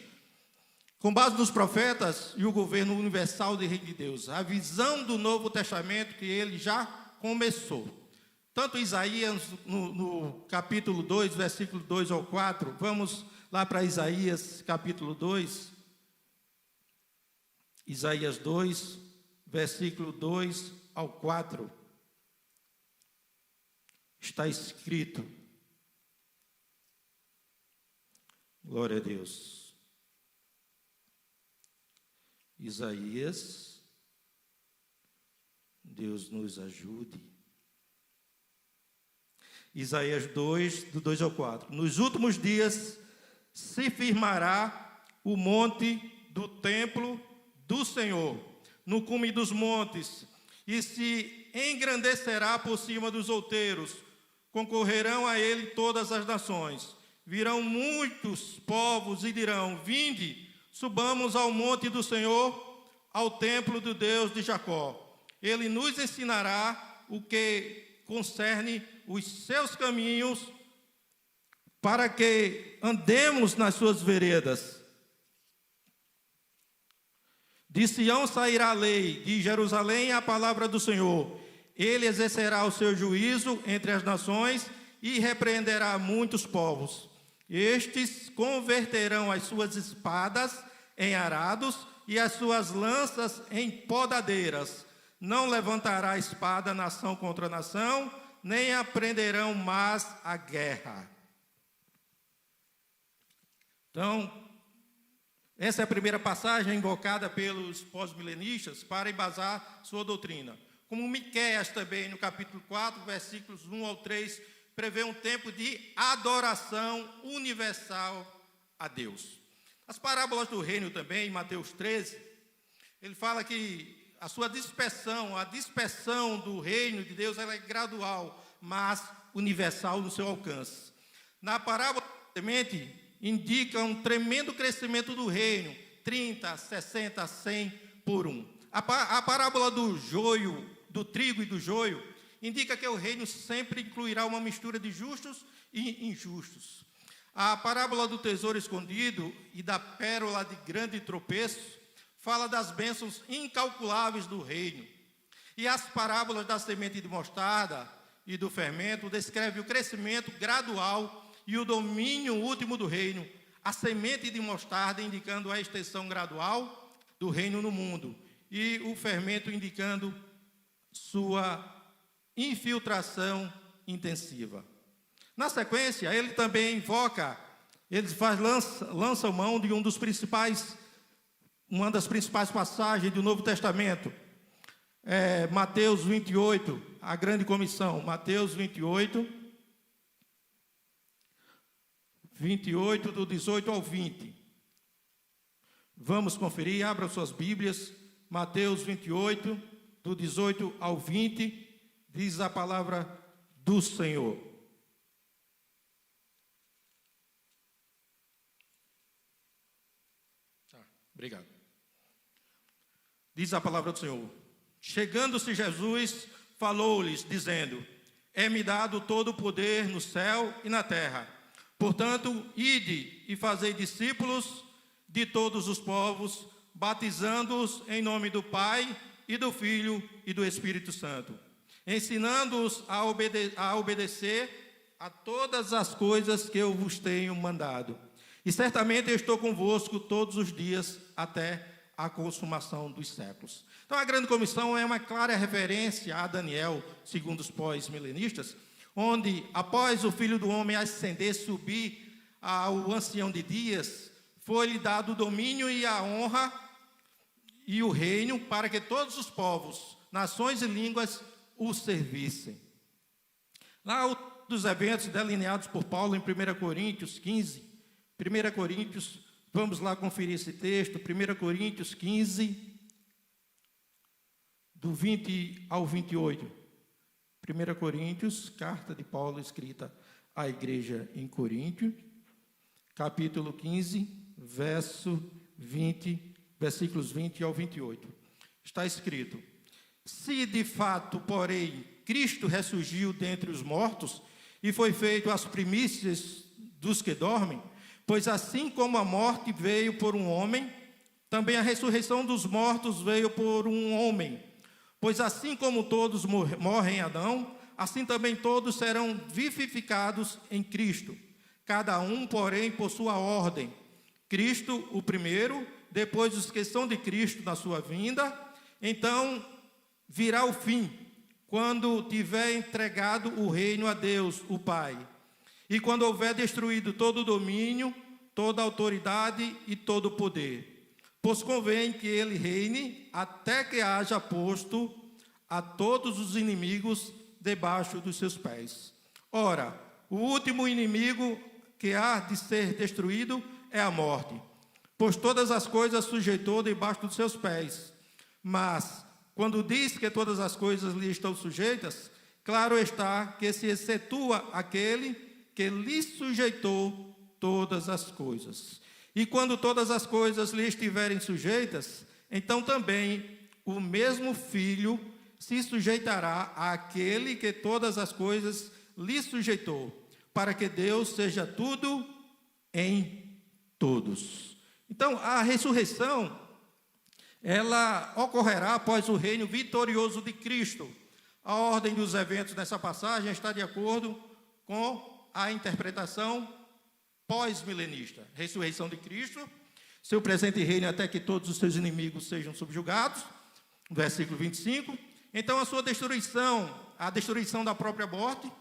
com base nos profetas e o governo universal do Reino de Deus, a visão do Novo Testamento que ele já começou. Tanto Isaías, no capítulo 2, versículo 2 ao 4, vamos lá para Isaías, capítulo 2, Isaías 2, versículo 2 ao 4, está escrito, glória a Deus, Isaías, Deus nos ajude. Isaías 2, do 2 ao 4. Nos últimos dias se firmará o monte do templo do Senhor, no cume dos montes, e se engrandecerá por cima dos outeiros. Concorrerão a ele todas as nações. Virão muitos povos e dirão: vinde, subamos ao monte do Senhor, ao templo do Deus de Jacó. Ele nos ensinará o que concerne os seus caminhos, para que andemos nas suas veredas. De Sião sairá a lei, de Jerusalém a palavra do Senhor. Ele exercerá o seu juízo entre as nações e repreenderá muitos povos. Estes converterão as suas espadas em arados e as suas lanças em podadeiras. Não levantará espada nação contra nação, nem aprenderão mais a guerra. Então, essa é a primeira passagem invocada pelos pós-milenistas para embasar sua doutrina. Como Miqueias também, no capítulo 4, versículos 1 ao 3, prevê um tempo de adoração universal a Deus. As parábolas do reino também, em Mateus 13, ele fala que a sua dispersão, a dispersão do reino de Deus, ela é gradual, mas universal no seu alcance. Na parábola da semente, indica um tremendo crescimento do reino, 30, 60, 100 por um. A parábola do joio, do trigo e do joio, indica que o reino sempre incluirá uma mistura de justos e injustos. A parábola do tesouro escondido e da pérola de grande tropeço fala das bênçãos incalculáveis do reino. E as parábolas da semente de mostarda e do fermento descreve o crescimento gradual e o domínio último do reino. A semente de mostarda indicando a extensão gradual do reino no mundo, e o fermento indicando sua infiltração intensiva. Na sequência, ele também invoca, lança mão de uma das principais passagens do Novo Testamento, Mateus 28, a grande comissão, Mateus 28, do 18 ao 20. Vamos conferir, abram suas Bíblias, Mateus 28, do 18 ao 20, diz a palavra do Senhor. Obrigado. Diz a palavra do Senhor: chegando-se Jesus, falou-lhes, dizendo: é-me dado todo o poder no céu e na terra. Portanto, ide e fazei discípulos de todos os povos, batizando-os em nome do Pai e do Filho e do Espírito Santo, ensinando-os a obedecer a todas as coisas que eu vos tenho mandado. E certamente eu estou convosco todos os dias até a consumação dos séculos. Então, a grande comissão é uma clara referência a Daniel, segundo os pós-milenistas, onde, após o Filho do Homem ascender, subir ao ancião de dias, foi-lhe dado o domínio e a honra e o reino para que todos os povos, nações e línguas o servissem. Lá, dos eventos delineados por Paulo em 1 Coríntios 15, 1 Coríntios, vamos lá conferir esse texto, 1 Coríntios 15, do 20 ao 28. 1 Coríntios, carta de Paulo escrita à igreja em Coríntio, capítulo 15, versículos 20 ao 28. Está escrito: se de fato, porém, Cristo ressurgiu dentre os mortos e foi feito as primícias dos que dormem, pois assim como a morte veio por um homem, também a ressurreição dos mortos veio por um homem. Pois assim como todos morrem em Adão, assim também todos serão vivificados em Cristo. Cada um, porém, por sua ordem. Cristo o primeiro, depois os que são de Cristo na sua vinda. Então virá o fim, quando tiver entregado o reino a Deus, o Pai. E quando houver destruído todo o domínio, toda a autoridade e todo o poder. Pois convém que ele reine até que haja posto a todos os inimigos debaixo dos seus pés. Ora, o último inimigo que há de ser destruído é a morte, pois todas as coisas sujeitou debaixo dos seus pés. Mas, quando diz que todas as coisas lhe estão sujeitas, claro está que se excetua aquele que lhe sujeitou todas as coisas. E quando todas as coisas lhe estiverem sujeitas, então também o mesmo Filho se sujeitará àquele que todas as coisas lhe sujeitou, para que Deus seja tudo em todos. Então, a ressurreição, ela ocorrerá após o reino vitorioso de Cristo. A ordem dos eventos nessa passagem está de acordo com a interpretação pós-milenista. Ressurreição de Cristo, seu presente reino até que todos os seus inimigos sejam subjugados, versículo 25. Então a sua destruição, a destruição da própria morte,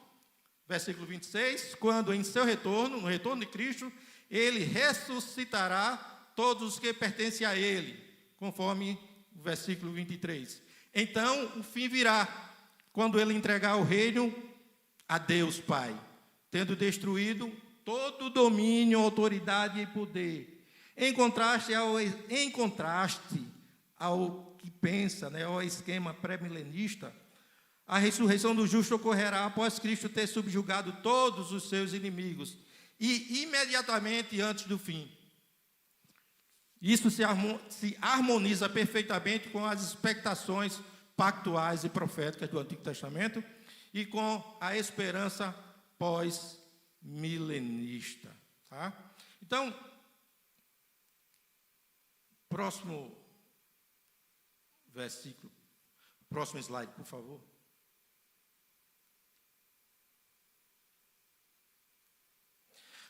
versículo 26, quando em seu retorno, no retorno de Cristo, ele ressuscitará todos os que pertencem a ele, conforme o versículo 23. Então o fim virá, quando ele entregar o reino a Deus Pai, tendo destruído todo o domínio, autoridade e poder. Em contraste ao que pensa, ao esquema pré-milenista, a ressurreição do justo ocorrerá após Cristo ter subjugado todos os seus inimigos e imediatamente antes do fim. Isso se harmoniza perfeitamente com as expectações pactuais e proféticas do Antigo Testamento e com a esperança pós-milenista. Tá? Então, próximo versículo. Próximo slide, por favor.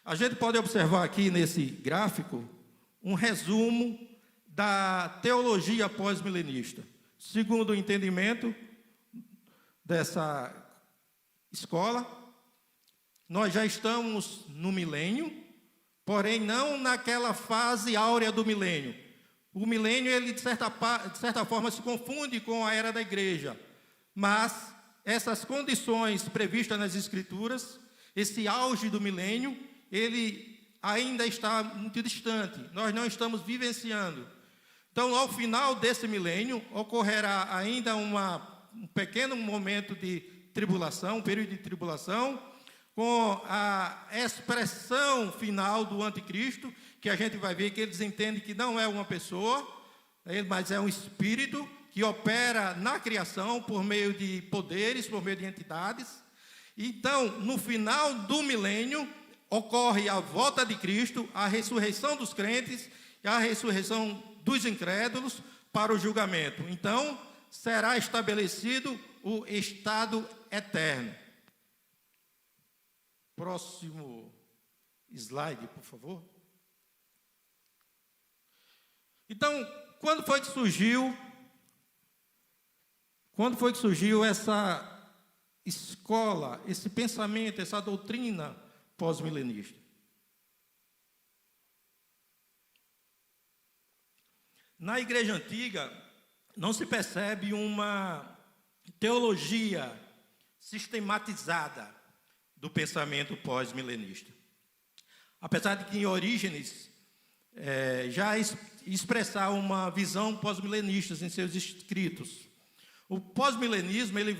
A gente pode observar aqui nesse gráfico um resumo da teologia pós-milenista. Segundo o entendimento dessa escola, nós já estamos no milênio, porém não naquela fase áurea do milênio. O milênio, ele de certa forma se confunde com a era da igreja, mas essas condições previstas nas Escrituras, esse auge do milênio, ele ainda está muito distante, nós não estamos vivenciando. Então, ao final desse milênio, ocorrerá ainda um pequeno momento de tribulação, um período de tribulação, com a expressão final do anticristo, que a gente vai ver que eles entendem que não é uma pessoa, mas é um espírito que opera na criação por meio de poderes, por meio de entidades. Então, no final do milênio, ocorre a volta de Cristo, a ressurreição dos crentes e a ressurreição dos incrédulos para o julgamento. Então, será estabelecido o estado eterno. Próximo slide, por favor. Então, quando foi que surgiu essa escola, esse pensamento, essa doutrina pós-milenista? Na igreja antiga, não se percebe uma teologia sistematizada do pensamento pós-milenista. Apesar de que em Orígenes já expressar uma visão pós-milenista em seus escritos. O pós-milenismo ele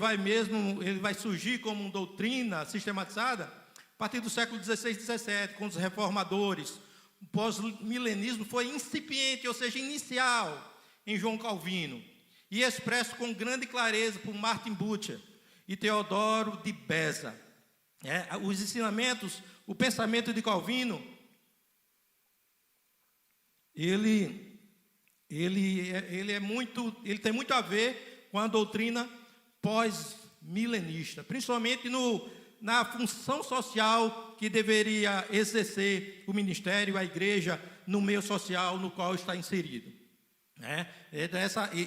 vai surgir como uma doutrina sistematizada a partir do século XVI e XVII, com os reformadores. O pós-milenismo foi incipiente, ou seja, inicial, em João Calvino, e expresso com grande clareza por Martin Bucer e Teodoro de Beza. Os ensinamentos, o pensamento de Calvino, ele tem muito a ver com a doutrina pós-milenista, principalmente na função social que deveria exercer o ministério, a igreja, no meio social no qual está inserido.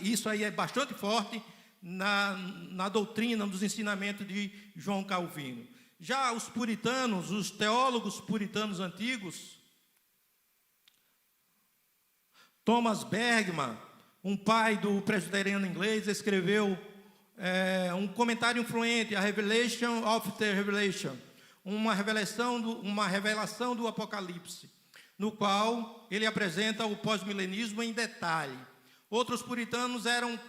Isso aí é bastante forte na doutrina, nos ensinamentos de João Calvino. Já os puritanos, os teólogos puritanos antigos, Thomas Bergman, um pai do presbiteriano inglês, escreveu um comentário influente, a Revelation of the Revelation, uma revelação do Apocalipse, no qual ele apresenta o pós-milenismo em detalhe. Outros puritanos eram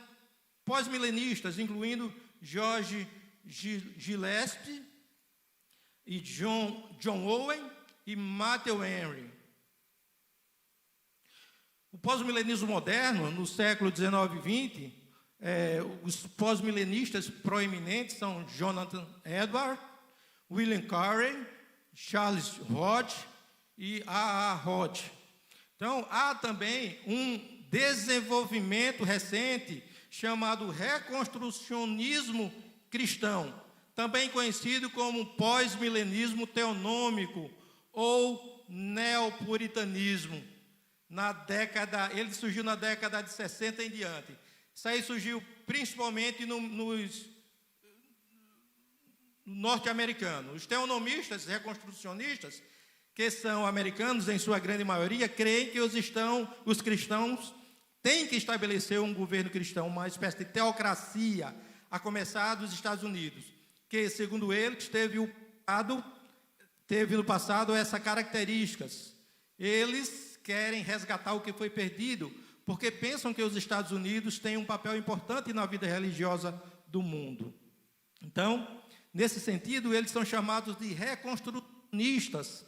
pós-milenistas, incluindo George Gillespie, e John Owen e Matthew Henry. O pós-milenismo moderno, no século XIX e XX, os pós-milenistas proeminentes são Jonathan Edwards, William Carey, Charles Hodge e A.A. Hodge. Então, há também um desenvolvimento recente chamado reconstrucionismo cristão, também conhecido como pós-milenismo teonômico ou neopuritanismo. Ele surgiu na década de 60 em diante. Isso aí surgiu principalmente nos norte-americanos. Os teonomistas reconstrucionistas, que são americanos em sua grande maioria, creem que os cristãos têm que estabelecer um governo cristão, uma espécie de teocracia, a começar dos Estados Unidos, que, segundo eles, teve no passado essas características. Eles querem resgatar o que foi perdido, porque pensam que os Estados Unidos têm um papel importante na vida religiosa do mundo. Então, nesse sentido, eles são chamados de reconstrucionistas.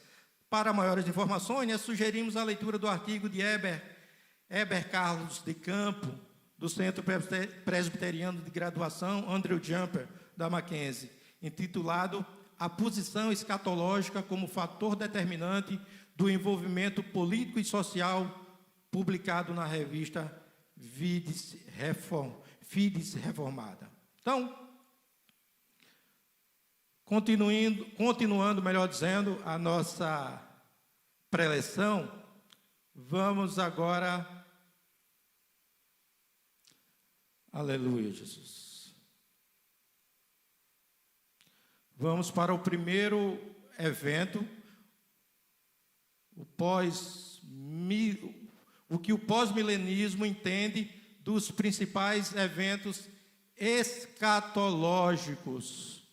Para maiores informações, nós sugerimos a leitura do artigo de Heber Carlos de Campo, do Centro Presbiteriano de Graduação Andrew Jumper, da Mackenzie, intitulado A Posição Escatológica como Fator Determinante do Envolvimento Político e Social, publicado na revista fides reformada. Então, continuando, melhor dizendo, a nossa preleção, vamos agora... Aleluia, Jesus. Vamos para o primeiro evento, o que o pós-milenismo entende dos principais eventos escatológicos.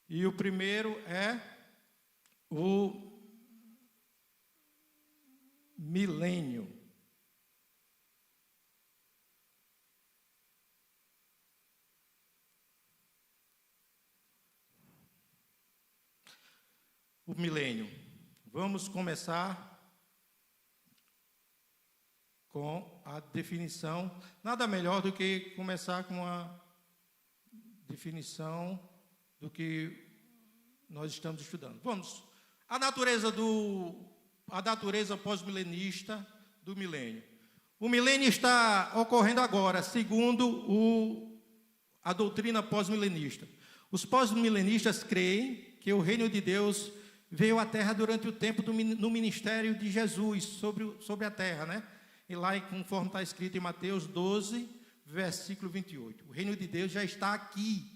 E o primeiro é o milênio. O milênio. Vamos começar com a definição. Nada melhor do que começar com a definição do que nós estamos estudando. Vamos. A natureza pós-milenista do milênio. O milênio está ocorrendo agora, segundo a doutrina pós-milenista. Os pós-milenistas creem que o reino de Deus veio à Terra durante o tempo no ministério de Jesus sobre a Terra, né? E lá, conforme está escrito em Mateus 12, versículo 28. O reino de Deus já está aqui,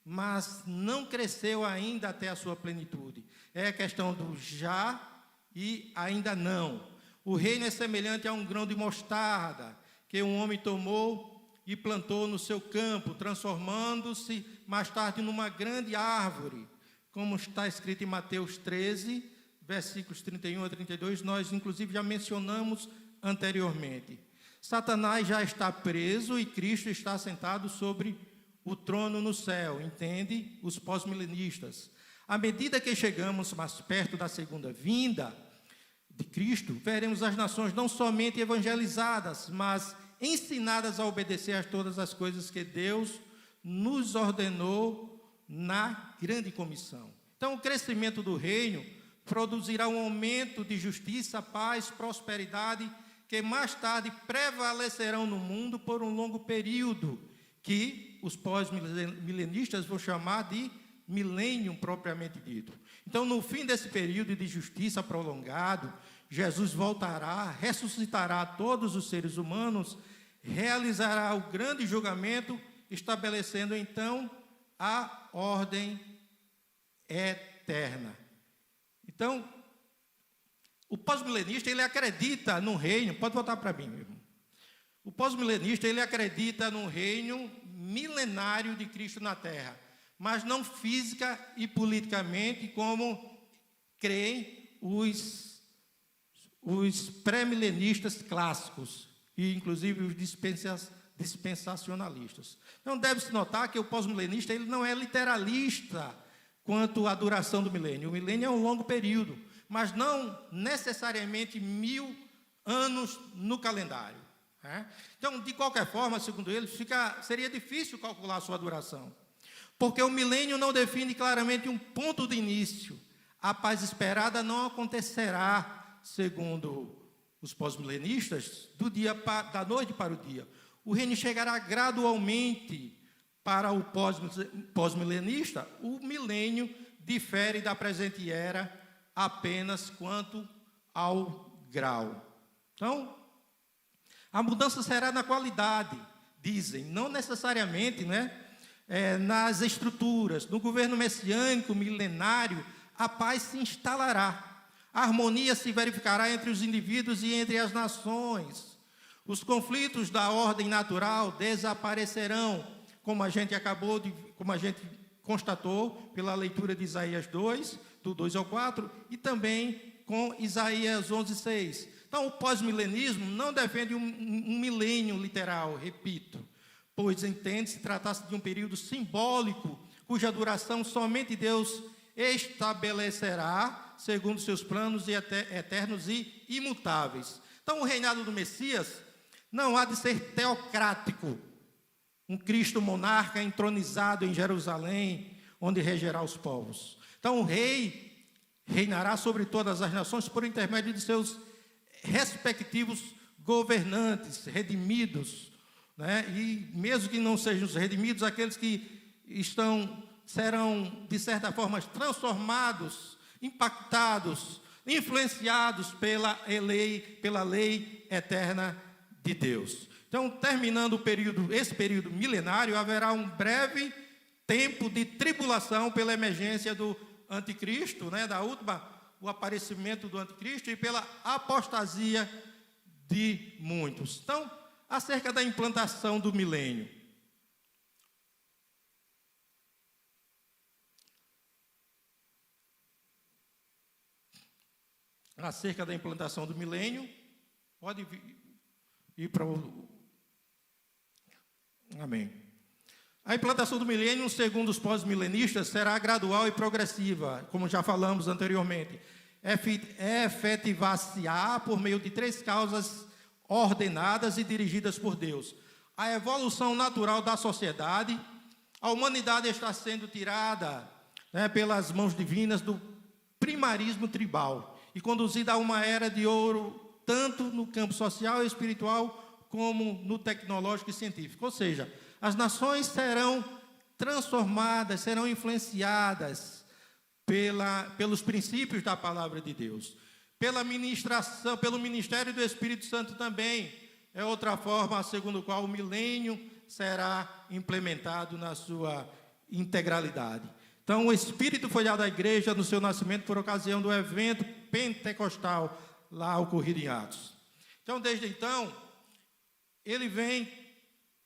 mas não cresceu ainda até a sua plenitude. É a questão do já e ainda não. O reino é semelhante a um grão de mostarda que um homem tomou e plantou no seu campo, transformando-se mais tarde numa grande árvore. Como está escrito em Mateus 13, versículos 31 a 32, nós inclusive já mencionamos anteriormente. Satanás já está preso e Cristo está sentado sobre o trono no céu, entende? Os pós-milenistas. À medida que chegamos mais perto da segunda vinda de Cristo, veremos as nações não somente evangelizadas, mas ensinadas a obedecer a todas as coisas que Deus nos ordenou na grande comissão. Então, o crescimento do reino produzirá um aumento de justiça, paz, prosperidade, que mais tarde prevalecerão no mundo por um longo período, que os pós-milenistas vão chamar de milênio propriamente dito. Então, no fim desse período de justiça prolongado, Jesus voltará, ressuscitará todos os seres humanos, realizará o grande julgamento, estabelecendo então a ordem eterna. Então, o pós-milenista, ele acredita no reino, pode voltar para mim, meu irmão. O pós-milenista, ele acredita no reino milenário de Cristo na Terra, mas não física e politicamente, como creem os pré-milenistas clássicos, e inclusive os dispensacionalistas. Então, deve-se notar que o pós-milenista ele não é literalista quanto à duração do milênio. O milênio é um longo período, mas não necessariamente 1000 anos no calendário. Então, de qualquer forma, segundo eles, seria difícil calcular a sua duração, porque o milênio não define claramente um ponto de início. A paz esperada não acontecerá, segundo os pós-milenistas, da noite para o dia. O reino chegará gradualmente. Para o pós-milenista, o milênio difere da presente era apenas quanto ao grau. Então, a mudança será na qualidade, dizem, não necessariamente, nas estruturas. No governo messiânico milenário, a paz se instalará. A harmonia se verificará entre os indivíduos e entre as nações. Os conflitos da ordem natural desaparecerão, como a gente constatou pela leitura de Isaías 2, do 2 ao 4, e também com Isaías 11:6. Então, o pós-milenismo não defende um milênio literal, repito, pois entende-se tratar-se de um período simbólico, cuja duração somente Deus estabelecerá, segundo seus planos eternos e imutáveis. Então, o reinado do Messias não há de ser teocrático, um Cristo monarca entronizado em Jerusalém, onde regerá os povos. Então, o rei reinará sobre todas as nações por intermédio de seus respectivos governantes redimidos, né? E mesmo que não sejam os redimidos, aqueles que serão, de certa forma, transformados, impactados, influenciados pela lei eterna de Deus. Então, terminando esse período milenário, haverá um breve tempo de tribulação pela emergência do anticristo, né, o aparecimento do anticristo e pela apostasia de muitos. Então, acerca da implantação do milênio. Acerca da implantação do milênio, pode ir para o... Amém. A implantação do milênio, segundo os pós-milenistas, será gradual e progressiva, como já falamos anteriormente. Efetivar-se-á por meio de 3 causas ordenadas e dirigidas por Deus. A evolução natural da sociedade, a humanidade está sendo tirada, né, pelas mãos divinas do primarismo tribal e conduzida a uma era de ouro, tanto no campo social e espiritual, como no tecnológico e científico. Ou seja, as nações serão transformadas, serão influenciadas pelos princípios da palavra de Deus. Pela ministração, pelo ministério do Espírito Santo também, é outra forma segundo a qual o milênio será implementado na sua integralidade. Então, o Espírito foi dado à igreja no seu nascimento por ocasião do evento pentecostal lá ocorrido em Atos. Então, desde então, ele vem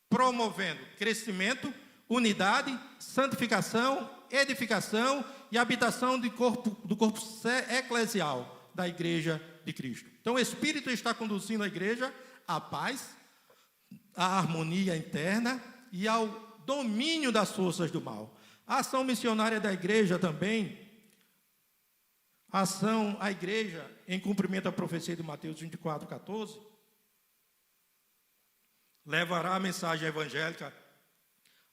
promovendo crescimento, unidade, santificação, edificação e habitação do corpo eclesial da igreja de Cristo. Então, o Espírito está conduzindo a igreja à paz, à harmonia interna e ao domínio das forças do mal. A ação missionária da igreja também, a igreja, em cumprimento à profecia de Mateus 24:14, levará a mensagem evangélica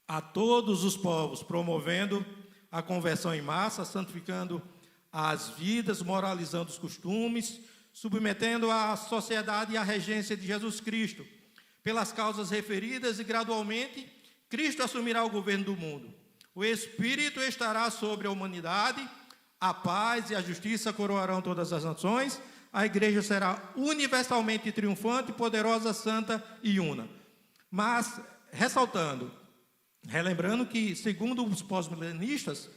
a todos os povos, promovendo a conversão em massa, santificando as vidas, moralizando os costumes, submetendo a sociedade à regência de Jesus Cristo. Pelas causas referidas e gradualmente, Cristo assumirá o governo do mundo. O Espírito estará sobre a humanidade, a paz e a justiça coroarão todas as nações, a igreja será universalmente triunfante, poderosa, santa e una. Mas, relembrando que, segundo os pós-milenistas,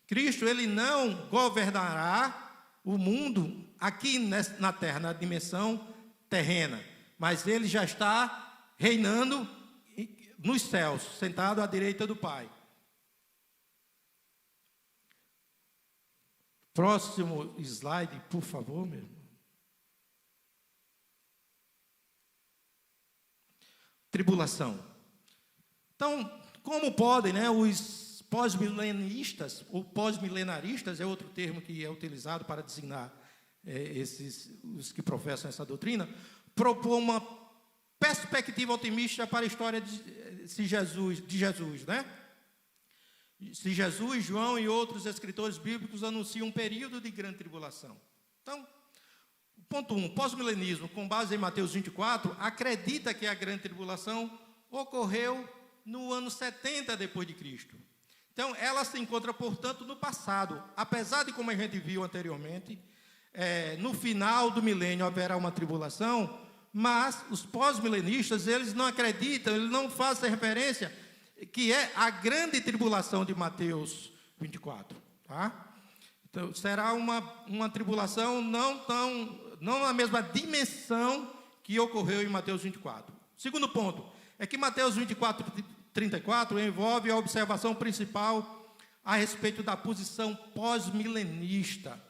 Cristo ele não governará o mundo aqui na terra, na dimensão terrena, mas ele já está reinando nos céus, sentado à direita do Pai. Próximo slide, por favor, meu irmão. Tribulação. Então, como podem, né, os pós-milenistas, ou pós-milenaristas, é outro termo que é utilizado para designar os que professam essa doutrina, propor uma perspectiva otimista para a história de Jesus, né? Se Jesus, João e outros escritores bíblicos anunciam um período de grande tribulação. Então, ponto 1, pós-milenismo, com base em Mateus 24, acredita que a grande tribulação ocorreu no ano 70 depois de Cristo. Então, ela se encontra, portanto, no passado. Apesar de, como a gente viu anteriormente, no final do milênio haverá uma tribulação, mas os pós-milenistas, eles não acreditam, eles não fazem referência que é a grande tribulação de Mateus 24, tá? Então, será uma tribulação não na mesma dimensão que ocorreu em Mateus 24. Segundo ponto, é que Mateus 24:34 envolve a observação principal a respeito da posição pós-milenista.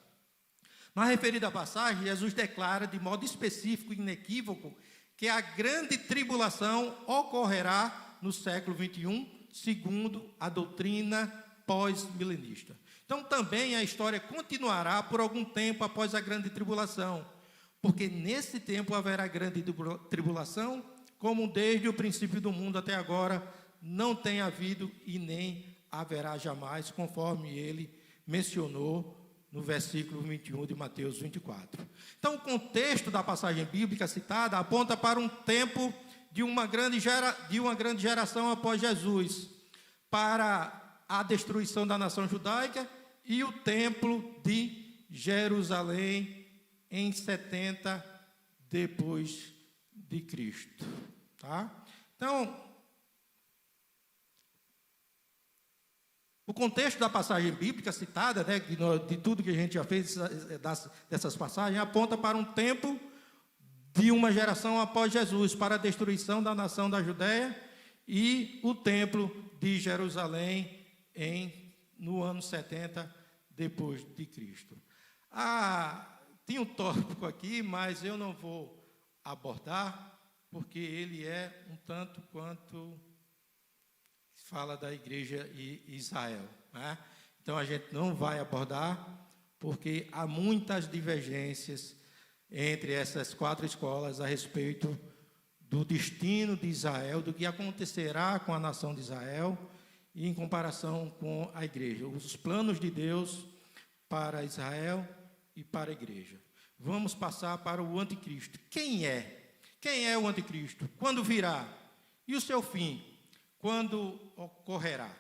Na referida passagem, Jesus declara de modo específico e inequívoco que a grande tribulação ocorrerá no século 21, segundo a doutrina pós-milenista. Então, também a história continuará por algum tempo após a grande tribulação, porque nesse tempo haverá grande tribulação, como desde o princípio do mundo até agora não tem havido e nem haverá jamais, conforme ele mencionou no versículo 21 de Mateus 24. Então, o contexto da passagem bíblica citada aponta para um tempo de uma grande geração após Jesus, para a destruição da nação judaica e o templo de Jerusalém em 70 depois de Cristo. Tá? Então, o contexto da passagem bíblica citada, né, de tudo que a gente já fez dessas passagens, aponta para um tempo de uma geração após Jesus, para a destruição da nação da Judéia e o templo de Jerusalém no ano 70 depois de Cristo. Tem um tópico aqui, mas eu não vou abordar, porque ele é um tanto quanto fala da igreja e Israel, né? Então a gente não vai abordar, porque há muitas divergências entre essas 4 escolas a respeito do destino de Israel, do que acontecerá com a nação de Israel e em comparação com a igreja, os planos de Deus para Israel e para a igreja. Vamos passar para o anticristo. Quem é? Quem é o anticristo? Quando virá? E o seu fim? Quando ocorrerá?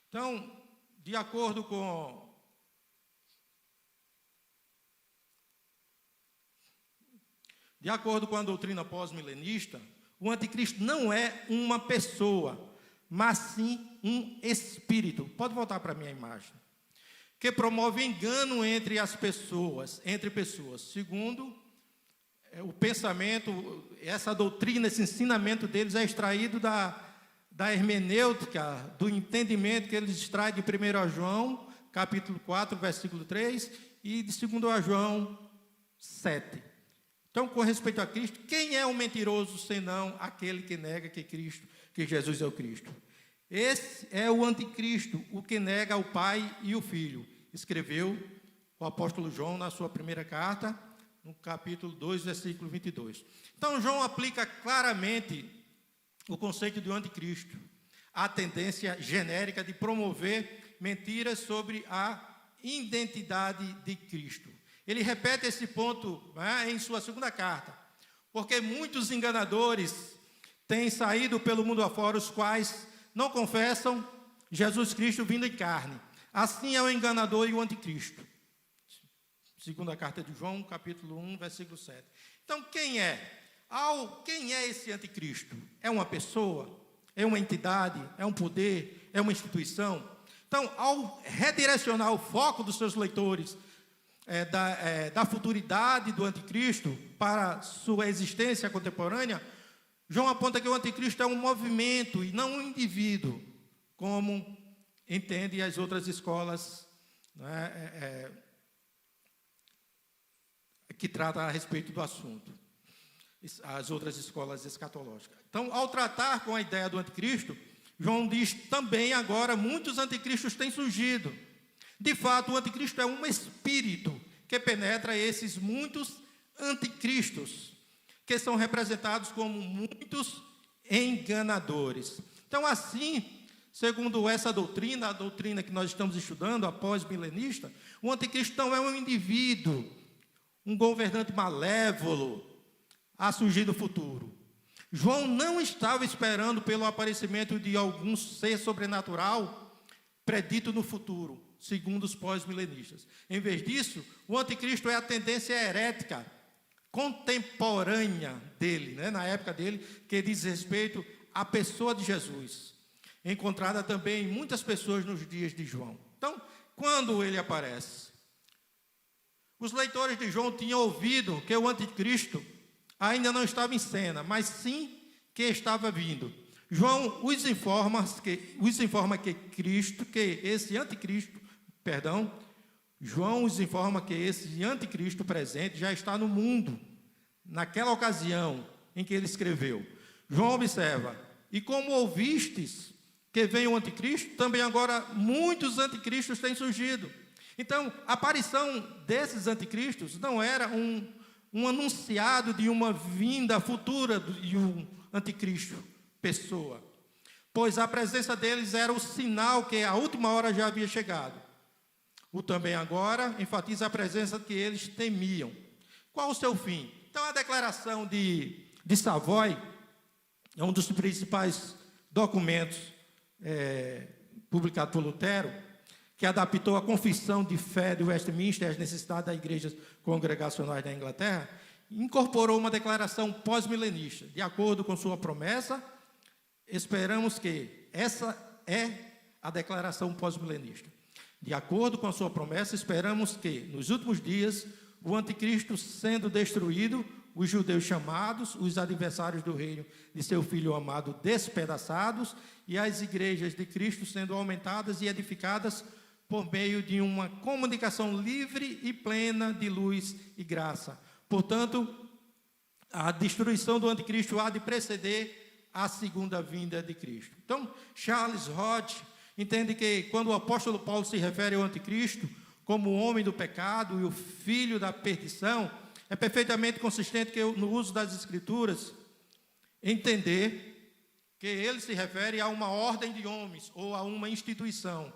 Então, de acordo com a doutrina pós-milenista, o anticristo não é uma pessoa, mas sim um espírito. Pode voltar para a minha imagem. Que promove engano entre pessoas. Segundo o pensamento, essa doutrina, esse ensinamento deles é extraído da hermenêutica, do entendimento que eles extraem de 1 João, capítulo 4, versículo 3, e de 2 João 7. Então, com respeito a Cristo, quem é o mentiroso, senão aquele que nega que Jesus é o Cristo? Esse é o anticristo, o que nega o Pai e o Filho. Escreveu o apóstolo João na sua primeira carta, no capítulo 2, versículo 22. Então, João aplica claramente o conceito do anticristo, a tendência genérica de promover mentiras sobre a identidade de Cristo. Ele repete esse ponto, né, em sua segunda carta, porque muitos enganadores têm saído pelo mundo afora, os quais não confessam Jesus Cristo vindo em carne. Assim é o enganador e o anticristo. Segunda carta de João, capítulo 1, versículo 7. Então, quem é? Quem é esse anticristo? É uma pessoa? É uma entidade? É um poder? É uma instituição? Então, ao redirecionar o foco dos seus leitores da futuridade do anticristo para sua existência contemporânea, João aponta que o anticristo é um movimento e não um indivíduo, como entendem as outras escolas, né, que tratam a respeito do assunto, as outras escolas escatológicas. Então, ao tratar com a ideia do anticristo, João diz também agora, muitos anticristos têm surgido. De fato, o anticristo é um espírito que penetra esses muitos anticristos, que são representados como muitos enganadores. Então, assim, segundo essa doutrina, a doutrina que nós estamos estudando, a pós-milenista, o anticristo não é um indivíduo, um governante malévolo a surgir no futuro. João não estava esperando pelo aparecimento de algum ser sobrenatural predito no futuro, segundo os pós-milenistas. Em vez disso, o anticristo é a tendência herética contemporânea dele, né, na época dele, que diz respeito à pessoa de Jesus, encontrada também em muitas pessoas nos dias de João. Então, quando ele aparece, os leitores de João tinham ouvido que o anticristo ainda não estava em cena, mas sim que estava vindo. João os informa que esse anticristo presente já está no mundo, naquela ocasião em que ele escreveu. João observa: e como ouvistes que vem o anticristo, também agora muitos anticristos têm surgido. Então, a aparição desses anticristos não era um anunciado de uma vinda futura de um anticristo, pessoa, pois a presença deles era o sinal que a última hora já havia chegado. O também agora enfatiza a presença que eles temiam. Qual o seu fim? Então, a declaração de Savoy é um dos principais documentos publicado por Lutero, que adaptou a confissão de fé de Westminster às necessidades das igrejas congregacionais da Inglaterra, incorporou uma declaração pós-milenista. De acordo com sua promessa, esperamos que essa é a declaração pós-milenista. De acordo com a sua promessa, esperamos que, nos últimos dias, o anticristo sendo destruído, os judeus chamados, os adversários do reino de seu Filho amado despedaçados, e as igrejas de Cristo sendo aumentadas e edificadas por meio de uma comunicação livre e plena de luz e graça. Portanto, a destruição do anticristo há de preceder a segunda vinda de Cristo. Então, Charles Hodge entende que quando o apóstolo Paulo se refere ao anticristo como o homem do pecado e o filho da perdição, é perfeitamente consistente que no uso das escrituras entender que ele se refere a uma ordem de homens ou a uma instituição.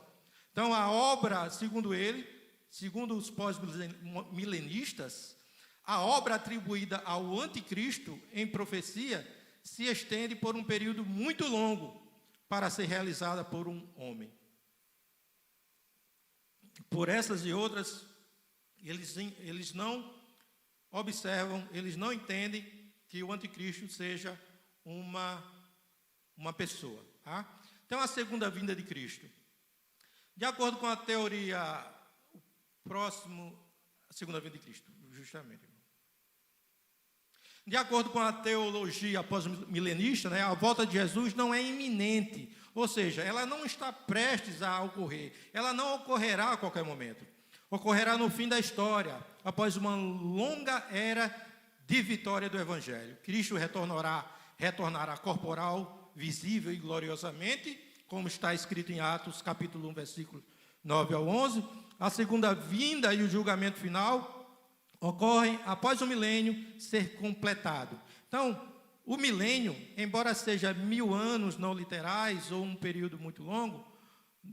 Então, a obra, segundo ele, segundo os pós-milenistas, a obra atribuída ao anticristo em profecia se estende por um período muito longo para ser realizada por um homem. Por essas e outras, eles não observam, eles não entendem que o anticristo seja uma pessoa. Tá? Então, a segunda vinda de Cristo. De acordo com a teoria, a segunda vinda de Cristo, justamente. De acordo com a teologia pós-milenista, a volta de Jesus não é iminente, ou seja, ela não está prestes a ocorrer, ela não ocorrerá a qualquer momento. Ocorrerá no fim da história, após uma longa era de vitória do Evangelho. Cristo retornará corporal, visível e gloriosamente, como está escrito em Atos, capítulo 1, versículos 9 ao 11. A segunda vinda e o julgamento final ocorrem após o milênio ser completado. Então, o milênio, embora seja 1000 anos não literais ou um período muito longo,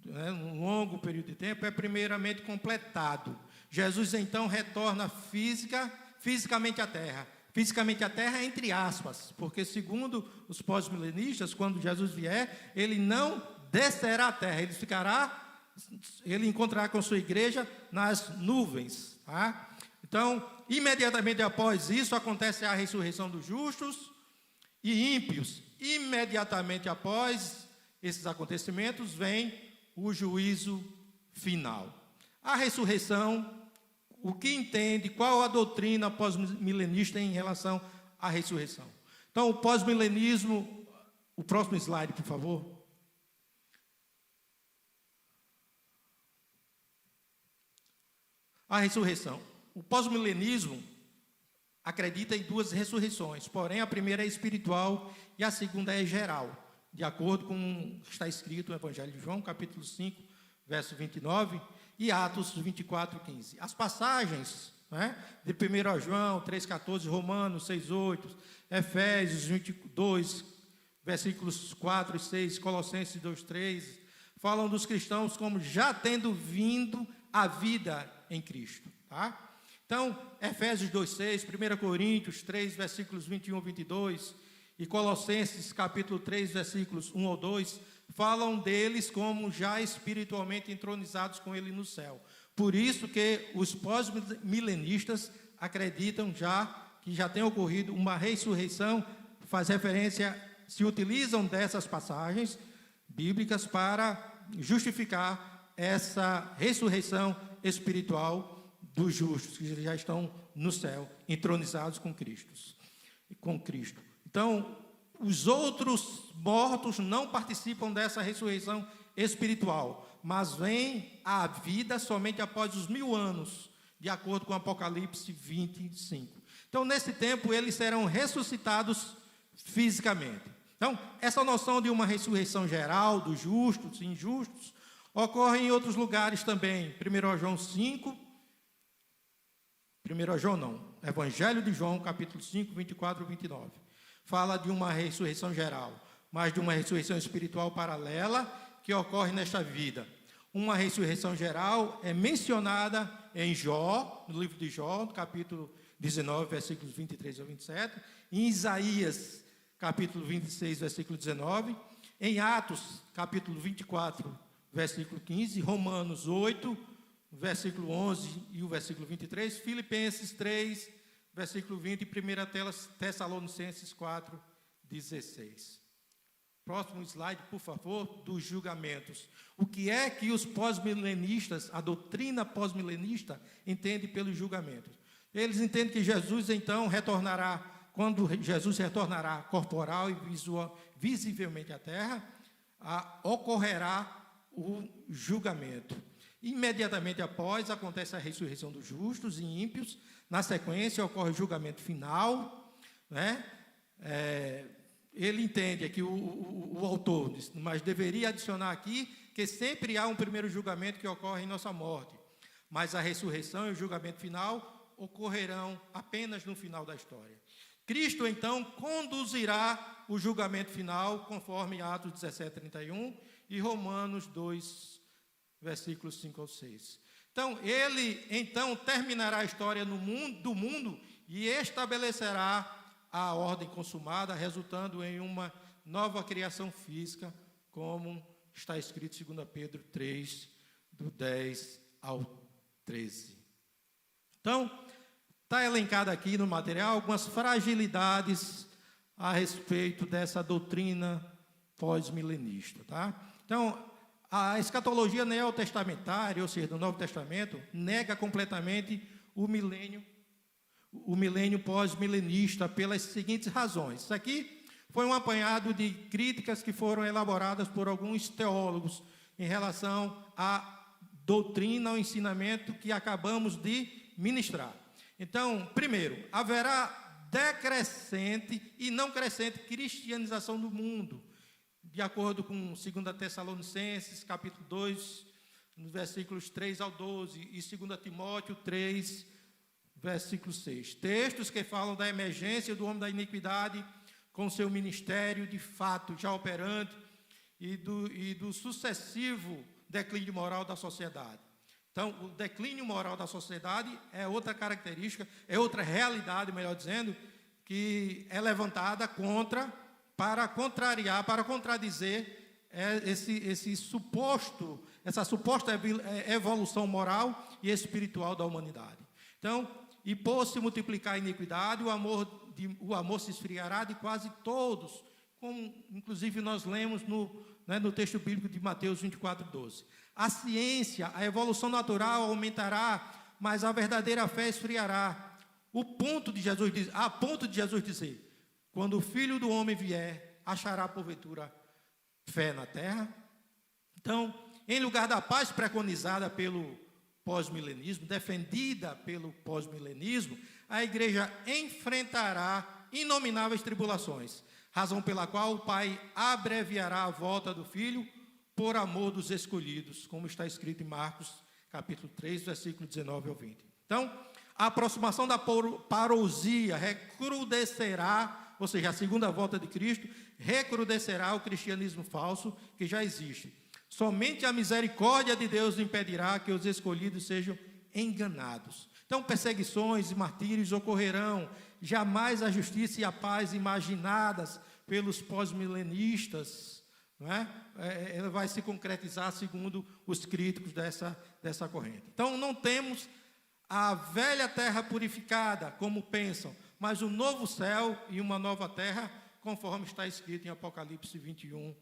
um longo período de tempo, é primeiramente completado. Jesus, então, retorna fisicamente à Terra. Fisicamente à Terra, entre aspas, porque, segundo os pós-milenistas, quando Jesus vier, ele não descerá à Terra, ele encontrará com sua igreja nas nuvens. Tá? Então, imediatamente após isso, acontece a ressurreição dos justos e ímpios. Imediatamente após esses acontecimentos, vem o juízo final. A ressurreição, o que entende, qual a doutrina pós-milenista em relação à ressurreição? Então, o pós-milenismo, o próximo slide, por favor. A ressurreição. O pós-milenismo acredita em duas ressurreições, porém a primeira é espiritual e a segunda é geral, de acordo com o que está escrito no Evangelho de João, capítulo 5, verso 29, e Atos 24, 15. As passagens de 1 João 3,14, Romanos 6,8, Efésios 22, versículos 4 e 6, Colossenses 2,3, falam dos cristãos como já tendo vindo a vida em Cristo. Tá? Então, Efésios 2,6, 1 Coríntios 3, versículos 21 e 22, e Colossenses capítulo 3, versículos 1 ou 2, falam deles como já espiritualmente entronizados com ele no céu. Por isso que os pós-milenistas acreditam que já tem ocorrido uma ressurreição, faz referência, se utilizam dessas passagens bíblicas para justificar essa ressurreição espiritual dos justos, que já estão no céu, entronizados com Cristo. Então, os outros mortos não participam dessa ressurreição espiritual, mas vêm à vida somente após os 1000 anos, de acordo com Apocalipse 25. Então, nesse tempo, eles serão ressuscitados fisicamente. Então, essa noção de uma ressurreição geral dos justos e injustos ocorre em outros lugares também. 1 João 5, Evangelho de João, capítulo 5, 24 e 29. Fala de uma ressurreição geral, mas de uma ressurreição espiritual paralela que ocorre nesta vida. uma ressurreição geral é mencionada em Jó, no livro de Jó, no capítulo 19, versículos 23 a 27, em Isaías, capítulo 26, versículo 19, em Atos, capítulo 24, versículo 15, Romanos 8, versículo 11 e o versículo 23, Filipenses 3, versículo 20 e 1 Tessalonicenses 4, 16. Próximo slide, por favor, dos julgamentos. O que é que os pós-milenistas, a doutrina pós-milenista, entende pelos julgamentos? Eles entendem que Jesus, então, retornará, quando Jesus retornará corporal e visivelmente à terra, ocorrerá o julgamento. Imediatamente após, acontece a ressurreição dos justos e ímpios. Na sequência, ocorre o julgamento final, né? Ele entende aqui, o autor, mas deveria adicionar aqui que sempre há um primeiro julgamento que ocorre em nossa morte, mas a ressurreição e o julgamento final ocorrerão apenas no final da história. Cristo, então, conduzirá o julgamento final, conforme Atos 17, 31 e Romanos 2, versículos 5 ao 6. Então, ele terminará a história do mundo e estabelecerá a ordem consumada, resultando em uma nova criação física, como está escrito em 2 Pedro 3, do 10 ao 13. Então, está elencado aqui no material algumas fragilidades a respeito dessa doutrina pós-milenista, tá? Então, a escatologia neotestamentária, ou seja, do Novo Testamento, nega completamente o milênio pós-milenista pelas seguintes razões. Isso aqui foi um apanhado de críticas que foram elaboradas por alguns teólogos em relação à doutrina, ao ensinamento que acabamos de ministrar. Então, primeiro, haverá decrescente e não crescente cristianização do mundo, de acordo com 2 Tessalonicenses, capítulo 2, nos versículos 3 ao 12, e 2 Timóteo 3, versículo 6. Textos que falam da emergência do homem da iniquidade com seu ministério de fato já operante e do sucessivo declínio moral da sociedade. Então, o declínio moral da sociedade é outra característica, é outra realidade, melhor dizendo, que é levantada para contrariar, para contradizer essa suposta evolução moral e espiritual da humanidade. Então, e por se multiplicar a iniquidade, o amor se esfriará de quase todos, como inclusive nós lemos no texto bíblico de Mateus 24, 12. A ciência, a evolução natural aumentará, mas a verdadeira fé esfriará. A ponto de Jesus dizer, quando o Filho do Homem vier, achará porventura fé na terra? Então, em lugar da paz preconizada pelo pós-milenismo, defendida pelo pós-milenismo, a igreja enfrentará inomináveis tribulações, razão pela qual o Pai abreviará a volta do Filho por amor dos escolhidos, como está escrito em Marcos, capítulo 3, versículo 19 ao 20. Então, a aproximação da parousia recrudescerá, ou seja, a segunda volta de Cristo, recrudescerá o cristianismo falso que já existe. Somente a misericórdia de Deus impedirá que os escolhidos sejam enganados. Então, perseguições e martírios ocorrerão. Jamais a justiça e a paz imaginadas pelos pós-milenistas, não é? Ela vai se concretizar segundo os críticos dessa corrente. Então, não temos a velha terra purificada, como pensam, mas um novo céu e uma nova terra, conforme está escrito em Apocalipse 21,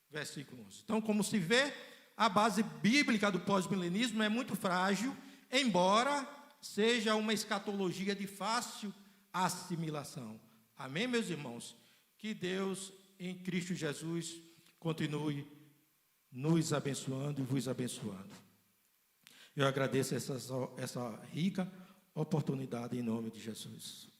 versículo 11. Então, como se vê, a base bíblica do pós-milenismo é muito frágil, embora seja uma escatologia de fácil assimilação. Amém, meus irmãos? Que Deus, em Cristo Jesus, continue nos abençoando e vos abençoando. Eu agradeço essa rica oportunidade em nome de Jesus.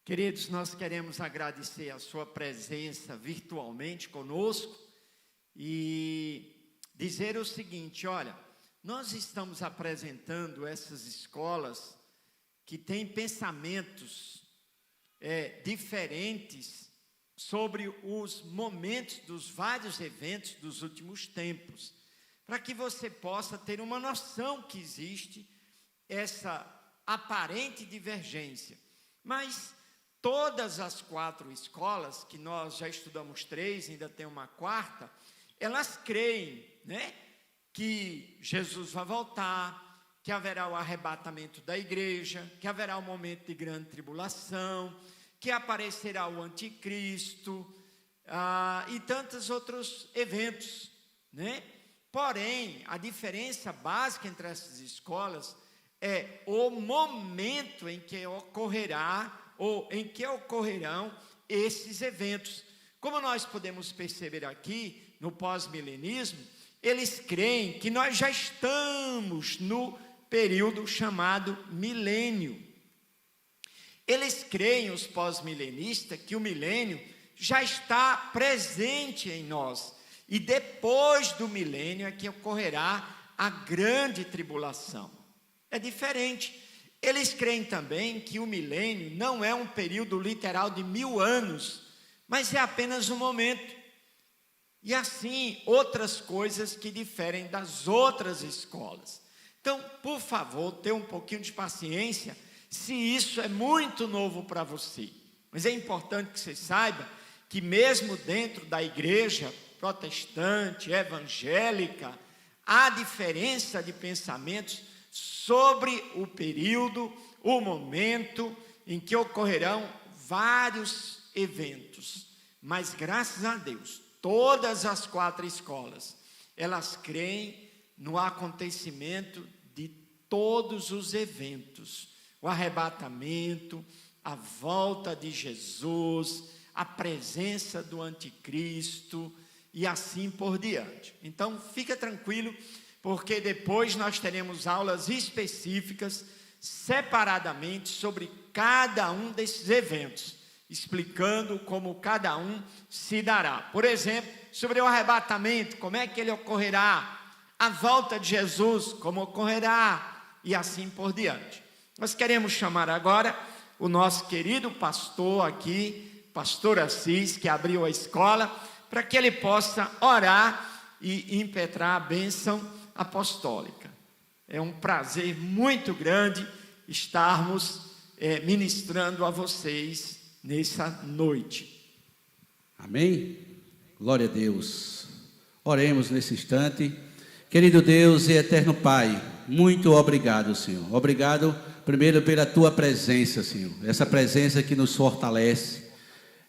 Queridos, nós queremos agradecer a sua presença virtualmente conosco e dizer o seguinte, olha, nós estamos apresentando essas escolas que têm pensamentos diferentes sobre os momentos dos vários eventos dos últimos tempos, para que você possa ter uma noção que existe essa aparente divergência. Mas todas as 4 escolas, que nós já estudamos 3, ainda tem uma 4ª, elas creem, né, que Jesus vai voltar, que haverá o arrebatamento da igreja, que haverá um momento de grande tribulação, que aparecerá o anticristo, e tantos outros eventos, né? Porém, a diferença básica entre essas escolas é o momento em que ocorrerá, ou em que ocorrerão esses eventos. Como nós podemos perceber aqui, no pós-milenismo, eles creem que nós já estamos no período chamado milênio. Eles creem, os pós-milenistas, que o milênio já está presente em nós, e depois do milênio é que ocorrerá a grande tribulação. É diferente. Eles creem também que o milênio não é um período literal de 1000 anos, mas é apenas um momento. E assim, outras coisas que diferem das outras escolas. Então, por favor, tenha um pouquinho de paciência, se isso é muito novo para você. Mas é importante que você saiba que mesmo dentro da igreja protestante, evangélica, há diferença de pensamentos sobre o período, o momento em que ocorrerão vários eventos. Mas graças a Deus, todas as 4 escolas, elas creem no acontecimento de todos os eventos. O arrebatamento, a volta de Jesus, a presença do anticristo e assim por diante. Então, fica tranquilo, porque depois nós teremos aulas específicas, separadamente, sobre cada um desses eventos, explicando como cada um se dará. Por exemplo, sobre o arrebatamento, como é que ele ocorrerá, a volta de Jesus, como ocorrerá, e assim por diante. Nós queremos chamar agora o nosso querido pastor aqui, pastor Assis, que abriu a escola, para que ele possa orar e impetrar a bênção apostólica. É um prazer muito grande estarmos ministrando a vocês nessa noite. Amém? Glória a Deus. Oremos nesse instante. Querido Deus e eterno Pai, muito obrigado, Senhor. Obrigado, primeiro, pela Tua presença, Senhor. Essa presença que nos fortalece,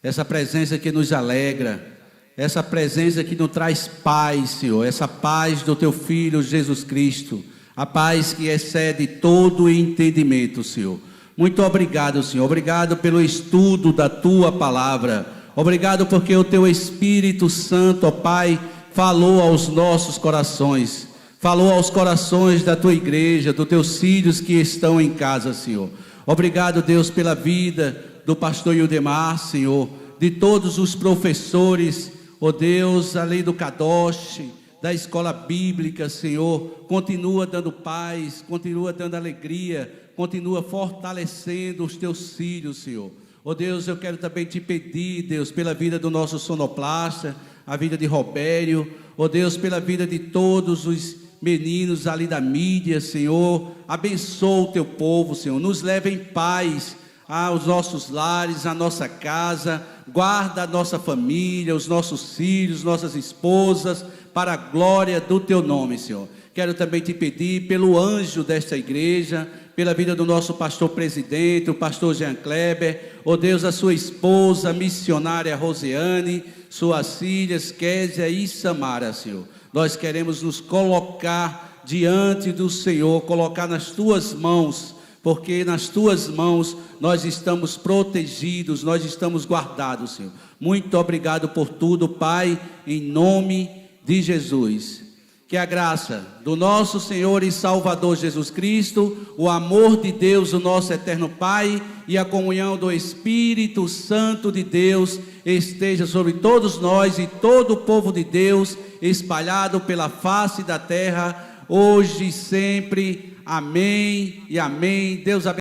essa presença que nos alegra, essa presença que nos traz paz, Senhor. Essa paz do Teu Filho Jesus Cristo, a paz que excede todo o entendimento, Senhor. Muito obrigado, Senhor. Obrigado pelo estudo da Tua palavra. Obrigado porque o Teu Espírito Santo, ó Pai, falou aos nossos corações, falou aos corações da Tua igreja, dos Teus filhos que estão em casa, Senhor. Obrigado, Deus, pela vida do pastor Ildemar, Senhor, de todos os professores, ó Deus, além do Kadosh, da escola bíblica, Senhor. Continua dando paz, continua dando alegria, continua fortalecendo os Teus filhos, Senhor. Ó Deus, eu quero também te pedir, Deus, pela vida do nosso sonoplasta, a vida de Robério, ó Deus, pela vida de todos os meninos ali da mídia, Senhor. Abençoa o Teu povo, Senhor. Nos leva em paz aos nossos lares, à nossa casa. Guarda a nossa família, os nossos filhos, nossas esposas, para a glória do Teu nome, Senhor. Quero também te pedir pelo anjo desta igreja, pela vida do nosso pastor presidente, o pastor Jean Kleber, ó Deus, a sua esposa, a missionária Rosiane, suas filhas Késia e Samara, Senhor. Nós queremos nos colocar diante do Senhor, colocar nas Tuas mãos, porque nas Tuas mãos nós estamos protegidos, nós estamos guardados, Senhor. Muito obrigado por tudo, Pai, em nome de Jesus. Que a graça do nosso Senhor e Salvador Jesus Cristo, o amor de Deus, o nosso eterno Pai, e a comunhão do Espírito Santo de Deus esteja sobre todos nós e todo o povo de Deus espalhado pela face da terra, hoje e sempre. Amém e amém. Deus abençoe.